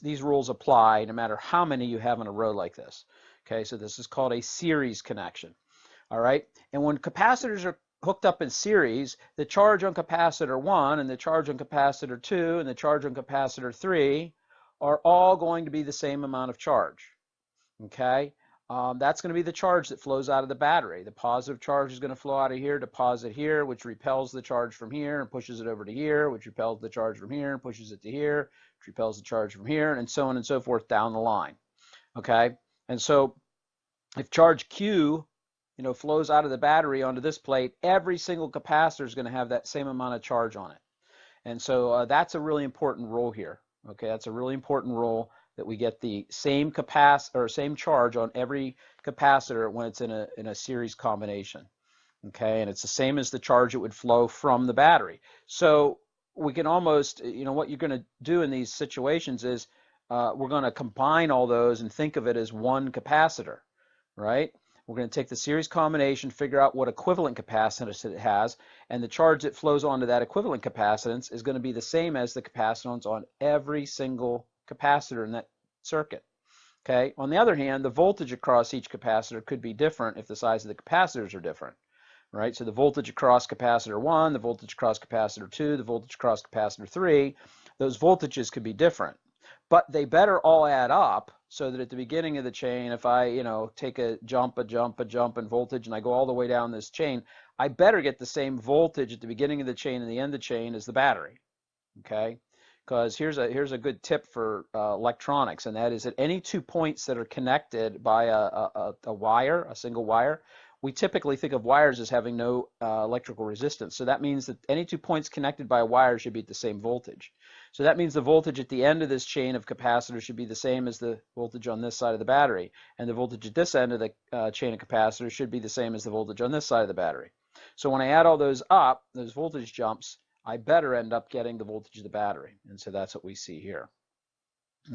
these rules apply no matter how many you have in a row like this. Okay, so this is called a series connection. All right, and when capacitors are hooked up in series, the charge on capacitor 1 and the charge on capacitor 2 and the charge on capacitor 3 are all going to be the same amount of charge. Okay, that's going to be the charge that flows out of the battery. The positive charge is going to flow out of here, deposit here, which repels the charge from here and pushes it over to here, which repels the charge from here and pushes it to here, which repels the charge from here, and so on and so forth down the line. Okay, and so if charge Q flows out of the battery onto this plate, every single capacitor is going to have that same amount of charge on it. And so that's a really important rule here. Okay, that's a really important rule that we get the same same charge on every capacitor when it's in a series combination. Okay, and it's the same as the charge that would flow from the battery. So we can almost, what you're going to do in these situations is we're going to combine all those and think of it as one capacitor, right? We're going to take the series combination, figure out what equivalent capacitance it has, and the charge that flows onto that equivalent capacitance is going to be the same as the capacitance on every single capacitor in that circuit. Okay. On the other hand, the voltage across each capacitor could be different if the size of the capacitors are different. Right? So the voltage across capacitor 1, the voltage across capacitor 2, the voltage across capacitor 3, those voltages could be different. But they better all add up so that at the beginning of the chain, if I, take a jump in voltage and I go all the way down this chain, I better get the same voltage at the beginning of the chain and the end of the chain as the battery. Okay? Because here's a good tip for electronics, and that is at any 2 points that are connected by a wire, a single wire, we typically think of wires as having no electrical resistance. So that means that any 2 points connected by a wire should be at the same voltage. So that means the voltage at the end of this chain of capacitors should be the same as the voltage on this side of the battery. And the voltage at this end of the chain of capacitors should be the same as the voltage on this side of the battery. So when I add all those up, those voltage jumps, I better end up getting the voltage of the battery. And so that's what we see here.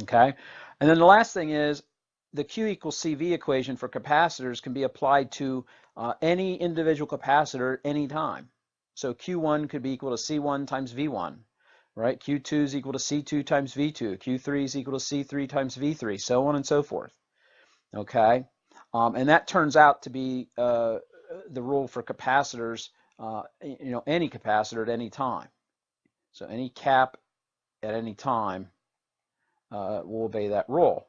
Okay. And then the last thing is, the Q equals CV equation for capacitors can be applied to any individual capacitor at any time. So Q1 could be equal to C1 times V1, right? Q2 is equal to C2 times V2. Q3 is equal to C3 times V3, so on and so forth. Okay, and that turns out to be the rule for capacitors. Any capacitor at any time. So any cap at any time will obey that rule.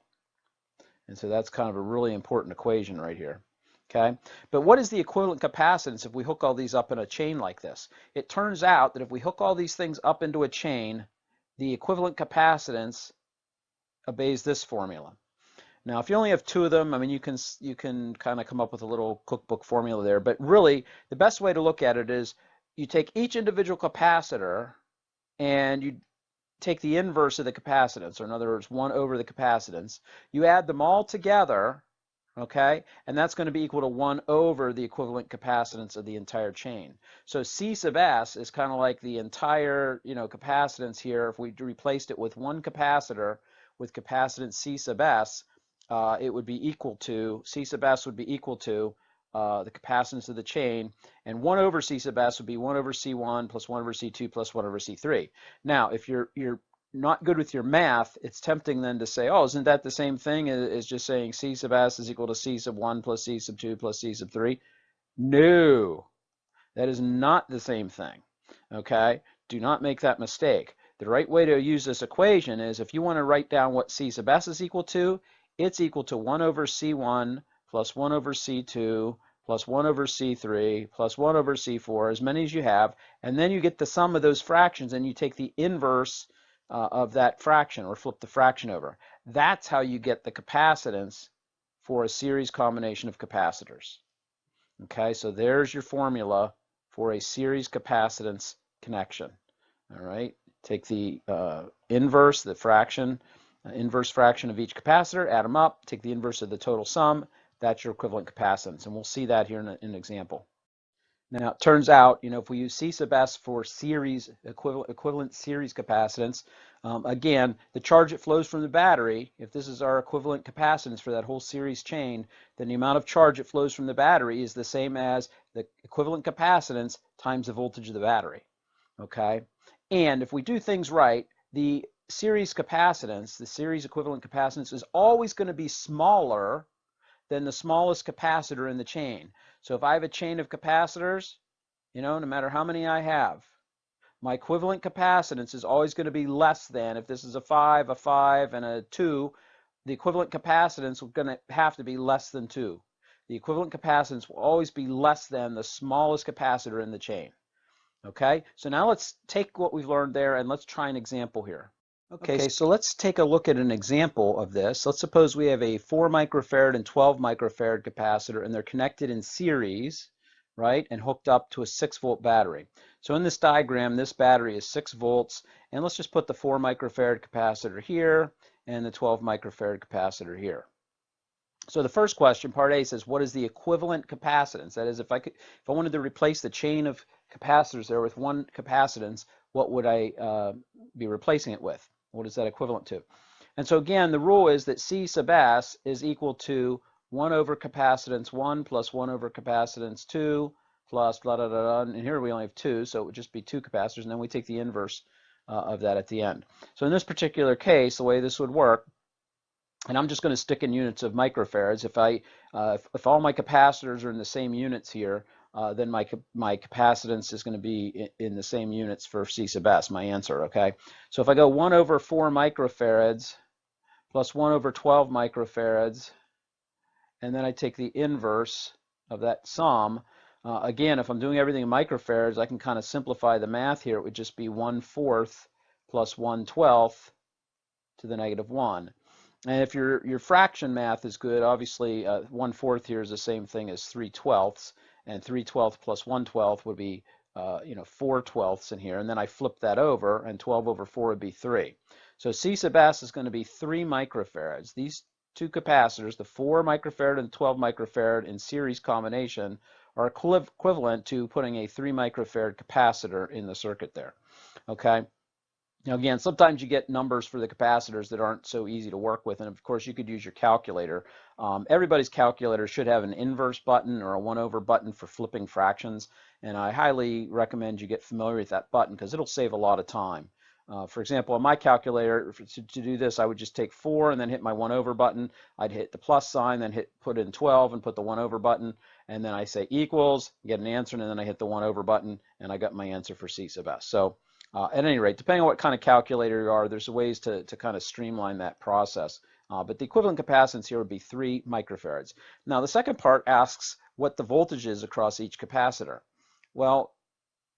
And so that's kind of a really important equation right here. Okay, but what is the equivalent capacitance if we hook all these up in a chain like this? It turns out that if we hook all these things up into a chain, the equivalent capacitance obeys this formula. Now, if you only have two of them, I mean, you can kind of come up with a little cookbook formula there, but really the best way to look at it is you take each individual capacitor and you take the inverse of the capacitance, or in other words, 1 over the capacitance. You add them all together, okay, and that's going to be equal to 1 over the equivalent capacitance of the entire chain. So C sub S is kind of like the entire, capacitance here. If we replaced it with one capacitor with capacitance C sub S, it would be equal to, C sub S would be equal to the capacitance of the chain, and 1 over C sub S would be 1 over C1 plus 1 over C2 plus 1 over C3. Now, if you're not good with your math, it's tempting then to say, oh, isn't that the same thing as just saying C sub S is equal to C sub 1 plus C sub 2 plus C sub 3? No, that is not the same thing, okay? Do not make that mistake. The right way to use this equation is if you want to write down what C sub S is equal to, it's equal to 1 over C1 plus 1 over C2 plus 1 over C3 plus 1 over C4, as many as you have, and then you get the sum of those fractions and you take the inverse of that fraction, or flip the fraction over. That's how you get the capacitance for a series combination of capacitors. Okay, so there's your formula for a series capacitance connection. All right, take the inverse, the fraction, inverse fraction of each capacitor, add them up, take the inverse of the total sum. That's your equivalent capacitance, and we'll see that here in an example. Now, it turns out, if we use C sub S for series equivalent series capacitance, again, the charge that flows from the battery, if this is our equivalent capacitance for that whole series chain, then the amount of charge that flows from the battery is the same as the equivalent capacitance times the voltage of the battery. Okay, and if we do things right, the series capacitance, the series equivalent capacitance, is always going to be smaller than the smallest capacitor in the chain. So if I have a chain of capacitors, no matter how many I have, my equivalent capacitance is always going to be less than, if this is a 5, and a 2, the equivalent capacitance is going to have to be less than 2. The equivalent capacitance will always be less than the smallest capacitor in the chain. Okay, so now let's take what we've learned there and let's try an example here. Okay, so let's take a look at an example of this. Let's suppose we have a 4 microfarad and 12 microfarad capacitor, and they're connected in series, right, and hooked up to a 6-volt battery. So in this diagram, this battery is 6 volts, and let's just put the 4 microfarad capacitor here and the 12 microfarad capacitor here. So the first question, part A, says what is the equivalent capacitance? That is, if I wanted to replace the chain of capacitors there with one capacitance, what would I be replacing it with? What is that equivalent to? And so again, the rule is that C sub S is equal to 1 over capacitance 1 plus 1 over capacitance 2 plus blah, blah, blah, blah. And here we only have 2, so it would just be 2 capacitors, and then we take the inverse of that at the end. So in this particular case, the way this would work, and I'm just going to stick in units of microfarads. If all my capacitors are in the same units here, then my capacitance is going to be in the same units for C sub S, my answer, okay? So if I go 1 over 4 microfarads plus 1 over 12 microfarads, and then I take the inverse of that sum, again, if I'm doing everything in microfarads, I can kind of simplify the math here. It would just be 1/4 plus 1/12 to the negative 1. And if your fraction math is good, obviously 1/4 here is the same thing as 3/12, and 3/12 plus 1/12 would be 4/12 in here, and then I flip that over, and 12 over 4 would be 3. So C sub S is going to be 3 microfarads. These two capacitors, the 4 microfarad and 12 microfarad in series combination, are equivalent to putting a 3 microfarad capacitor in the circuit there. Okay. Now again, sometimes you get numbers for the capacitors that aren't so easy to work with, and of course you could use your calculator. Everybody's calculator should have an inverse button or a 1/over button for flipping fractions, and I highly recommend you get familiar with that button because it'll save a lot of time. For example, on my calculator, to do this, I would just take 4 and then hit my 1/over button. I'd hit the plus sign, then put in 12 and put the 1/over button, and then I say equals, get an answer, and then I hit the 1/over button, and I got my answer for C sub S. So at any rate, depending on what kind of calculator you are, there's ways to kind of streamline that process. But the equivalent capacitance here would be 3 microfarads. Now, the second part asks what the voltage is across each capacitor. Well,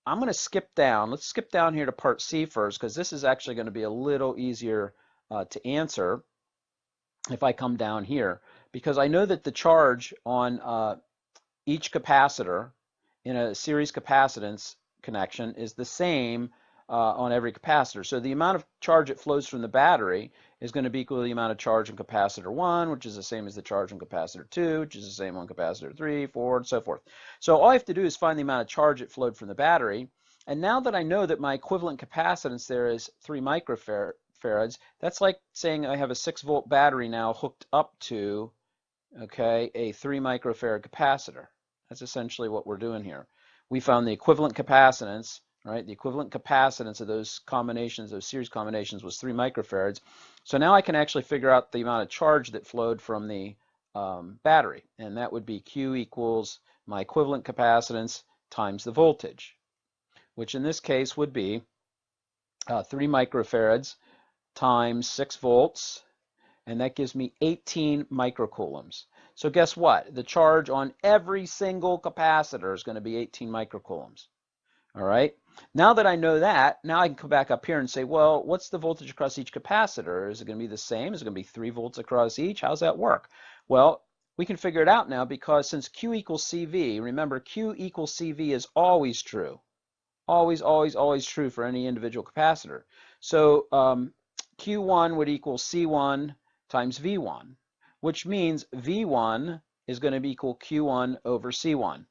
I'm going to skip down. Let's skip down here to part C first, because this is actually going to be a little easier to answer if I come down here, because I know that the charge on each capacitor in a series capacitance connection is the same on every capacitor. So the amount of charge that flows from the battery is going to be equal to the amount of charge in capacitor 1, which is the same as the charge in capacitor 2, which is the same on capacitor 3, 4, and so forth. So all I have to do is find the amount of charge that flowed from the battery. And now that I know that my equivalent capacitance there is 3 microfarads, that's like saying I have a 6-volt battery now hooked up to, okay, a 3 microfarad capacitor. That's essentially what we're doing here. We found the equivalent capacitance, right? The equivalent capacitance of those combinations, those series combinations, was 3 microfarads. So now I can actually figure out the amount of charge that flowed from the battery, and that would be Q equals my equivalent capacitance times the voltage, which in this case would be 3 microfarads times 6 volts, and that gives me 18 microcoulombs. So guess what? The charge on every single capacitor is going to be 18 microcoulombs. All right. Now that I know that, now I can come back up here and say, well, what's the voltage across each capacitor? Is it going to be the same? Is it going to be 3 volts across each? How's that work? Well, we can figure it out now, because since Q equals CV, remember Q equals CV is always true. Always, always, always true for any individual capacitor. So Q1 would equal C1 times V1, which means V1 is going to be equal Q1 over C1,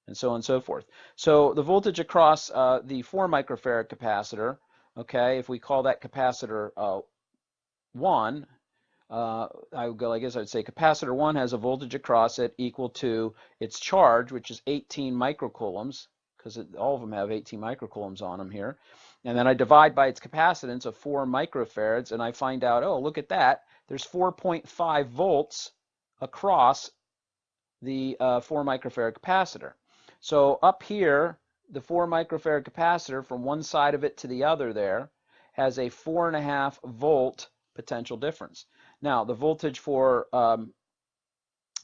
and so on and so forth. So the voltage across the 4 microfarad capacitor, okay, if we call that capacitor 1, I guess I would say capacitor 1 has a voltage across it equal to its charge, which is 18 microcoulombs, because all of them have 18 microcoulombs on them here. And then I divide by its capacitance of 4 microfarads, and I find out, oh, look at that, there's 4.5 volts across the 4 microfarad capacitor. So up here, the 4 microfarad capacitor, from one side of it to the other there, has a 4.5 volt potential difference. Now, the voltage for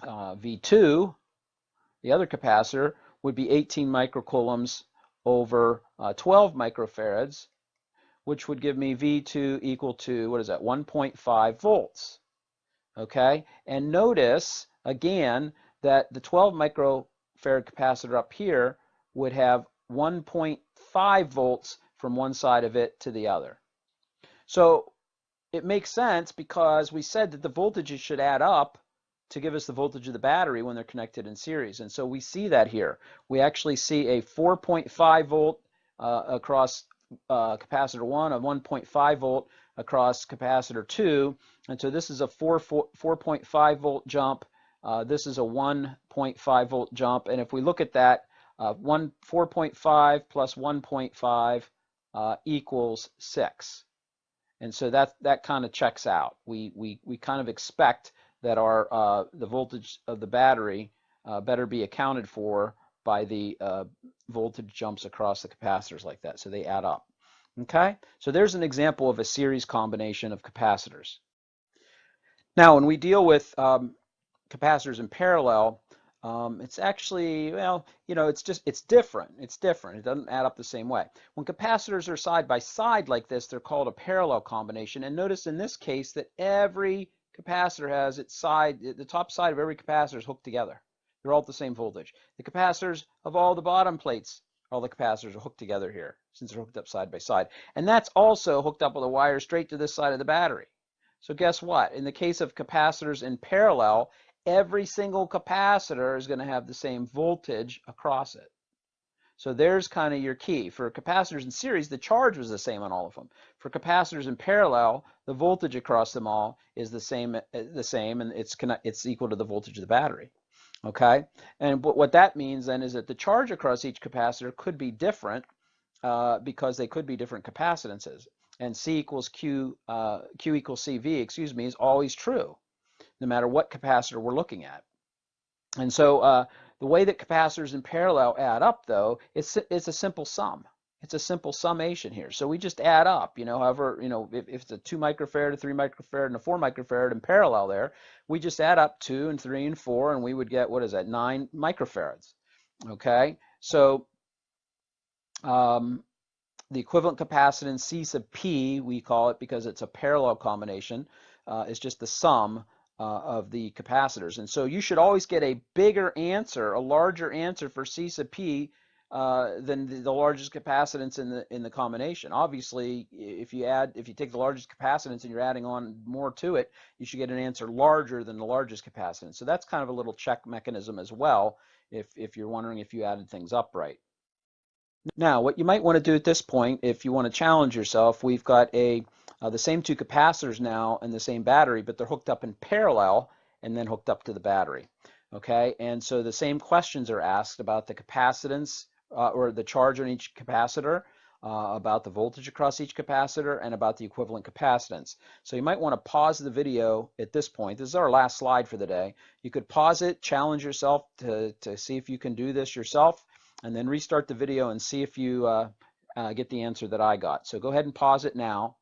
V2, the other capacitor, would be 18 microcoulombs over 12 microfarads, which would give me V2 equal to, what is that, 1.5 volts. Okay, and notice again that the 12 microfarad capacitor up here would have 1.5 volts from one side of it to the other. So it makes sense, because we said that the voltages should add up to give us the voltage of the battery when they're connected in series. And so we see that here. We actually see a 4.5 volt across capacitor 1, a 1.5 volt across capacitor 2. And so this is a 4.5 volt jump. This is a 1.5 volt jump. And if we look at that, 4.5 plus 1.5 equals 6. And so that kind of checks out. We kind of expect that our the voltage of the battery better be accounted for by the voltage jumps across the capacitors like that, so they add up. Okay, so there's an example of a series combination of capacitors. Now, when we deal with capacitors in parallel, it's actually, well, you know, it's different. It's different. It doesn't add up the same way. When capacitors are side by side like this, they're called a parallel combination. And notice in this case that every capacitor has its side, the top side of every capacitor is hooked together. They're all at the same voltage. The capacitors of all the bottom plates, all the capacitors are hooked together here, since they're hooked up side by side. And that's also hooked up with a wire straight to this side of the battery. So guess what? In the case of capacitors in parallel, every single capacitor is going to have the same voltage across it. So there's kind of your key. For capacitors in series, the charge was the same on all of them. For capacitors in parallel, the voltage across them all is the same, and it's equal to the voltage of the battery. Okay, and what that means then is that the charge across each capacitor could be different because they could be different capacitances. And C equals Q, Q equals CV, excuse me, is always true, no matter what capacitor we're looking at. And so the way that capacitors in parallel add up, though, it's a simple sum. It's a simple summation here. So we just add up, however, if it's a 2 microfarad, a 3 microfarad, and a 4 microfarad in parallel there, we just add up 2 and 3 and 4, and we would get, what is that, 9 microfarads. Okay, so the equivalent capacitance C sub P, we call it because it's a parallel combination, is just the sum of the capacitors. And so you should always get a bigger answer, a larger answer for C sub P than the largest capacitance in the combination. Obviously, if you take the largest capacitance and you're adding on more to it, you should get an answer larger than the largest capacitance. So that's kind of a little check mechanism as well, if you're wondering if you added things up right. Now, what you might want to do at this point, if you want to challenge yourself, we've got the same two capacitors now and the same battery, but they're hooked up in parallel and then hooked up to the battery. Okay, and so the same questions are asked about the capacitance or the charge on each capacitor, about the voltage across each capacitor, and about the equivalent capacitance. So you might want to pause the video at this point. This is our last slide for the day. You could pause it, challenge yourself to see if you can do this yourself, and then restart the video and see if you get the answer that I got. So go ahead and pause it now.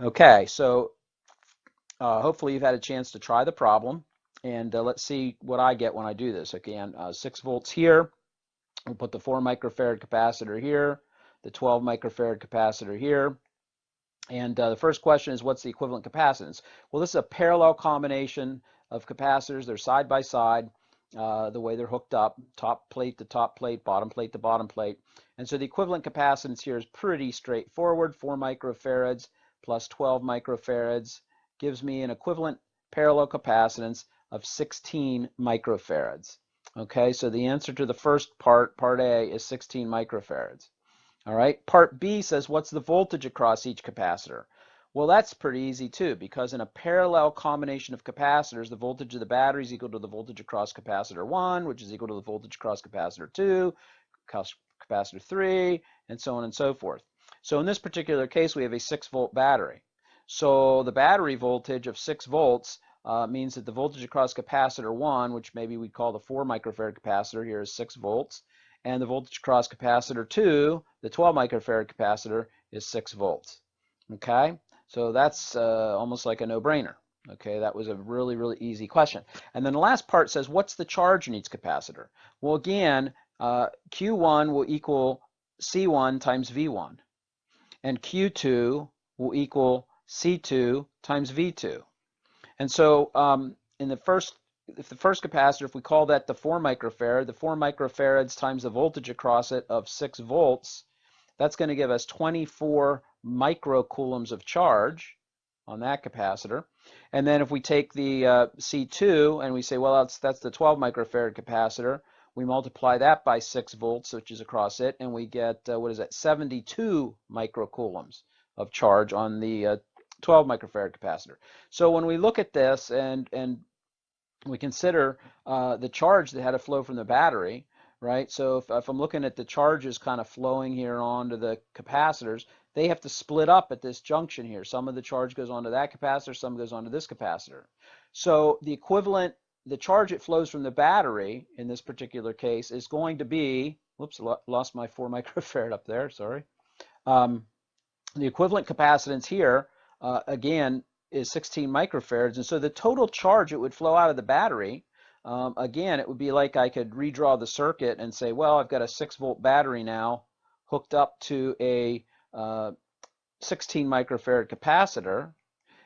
Okay, so hopefully you've had a chance to try the problem, and let's see what I get when I do this. Again, 6 volts here. We'll put the 4 microfarad capacitor here, the 12 microfarad capacitor here. And the first question is, what's the equivalent capacitance? Well, this is a parallel combination of capacitors. They're side by side. The way they're hooked up, top plate to top plate, bottom plate to bottom plate. And so the equivalent capacitance here is pretty straightforward. 4 microfarads plus 12 microfarads gives me an equivalent parallel capacitance of 16 microfarads. Okay, so the answer to the first part, part A, is 16 microfarads. All right, part B says, what's the voltage across each capacitor? Well, that's pretty easy too, because in a parallel combination of capacitors, the voltage of the battery is equal to the voltage across capacitor 1, which is equal to the voltage across capacitor 2, capacitor 3, and so on and so forth. So in this particular case, we have a 6-volt battery. So the battery voltage of 6 volts means that the voltage across capacitor 1, which maybe we'd call the 4 microfarad capacitor here, is 6 volts. And the voltage across capacitor 2, the 12 microfarad capacitor, is 6 volts. Okay? So that's almost like a no-brainer. Okay, that was a really, really easy question. And then the last part says, what's the charge in each capacitor? Well, again, Q1 will equal C1 times V1. And Q2 will equal C2 times V2. And so if the first capacitor, if we call that the 4 microfarad, the 4 microfarads times the voltage across it of 6 volts, that's going to give us 24 microcoulombs of charge on that capacitor. And then if we take the C2 and we say, well, that's the 12 microfarad capacitor, we multiply that by 6 volts, which is across it, and we get, what is that, 72 microcoulombs of charge on the 12 microfarad capacitor. So when we look at this and we consider the charge that had to flow from the battery, right? So if I'm looking at the charges kind of flowing here onto the capacitors, they have to split up at this junction here. Some of the charge goes onto that capacitor, some goes onto this capacitor. So the equivalent, the charge that flows from the battery in this particular case is going to be, whoops, lost my 4 microfarad up there, sorry. The equivalent capacitance here, again, is 16 microfarads. And so the total charge that would flow out of the battery, again, it would be like I could redraw the circuit and say, well, I've got a 6-volt battery now hooked up to a 16 microfarad capacitor.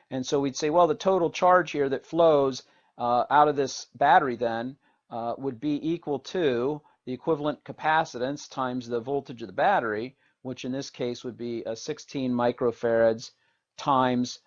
And so we'd say, well, the total charge here that flows out of this battery then would be equal to the equivalent capacitance times the voltage of the battery, which in this case would be 16 microfarads times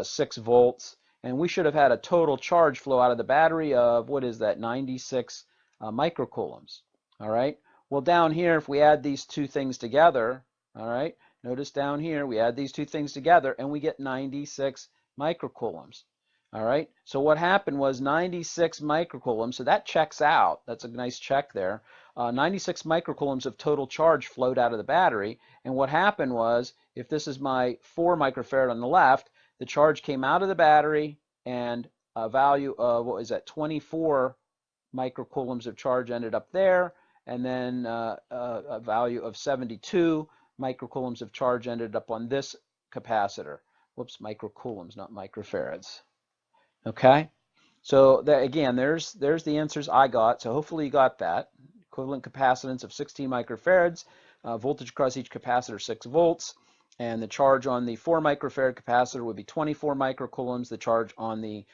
6 volts. And we should have had a total charge flow out of the battery of, what is that, 96 microcoulombs. All right. Well, down here, if we add these two things together, all right, notice down here, we add these two things together and we get 96 microcoulombs. All right, so what happened was 96 microcoulombs, so that checks out. That's a nice check there. 96 microcoulombs of total charge flowed out of the battery, and what happened was, if this is my 4 microfarad on the left, the charge came out of the battery and a value of, what is that, 24 microcoulombs of charge ended up there, and then a value of 72 microcoulombs of charge ended up on this capacitor. Whoops, microcoulombs, not microfarads. Okay, so that, again, there's the answers I got. So hopefully you got that. Equivalent capacitance of 16 microfarads, voltage across each capacitor 6 volts, and the charge on the 4 microfarad capacitor would be 24 microcoulombs. The charge on the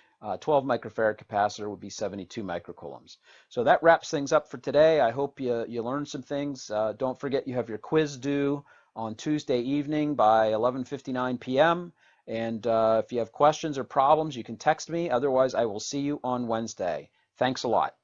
12 microfarad capacitor would be 72 microcoulombs. So that wraps things up for today. I hope you learned some things. Don't forget you have your quiz due on Tuesday evening by 11:59 p.m. And if you have questions or problems, you can text me. Otherwise, I will see you on Wednesday. Thanks a lot.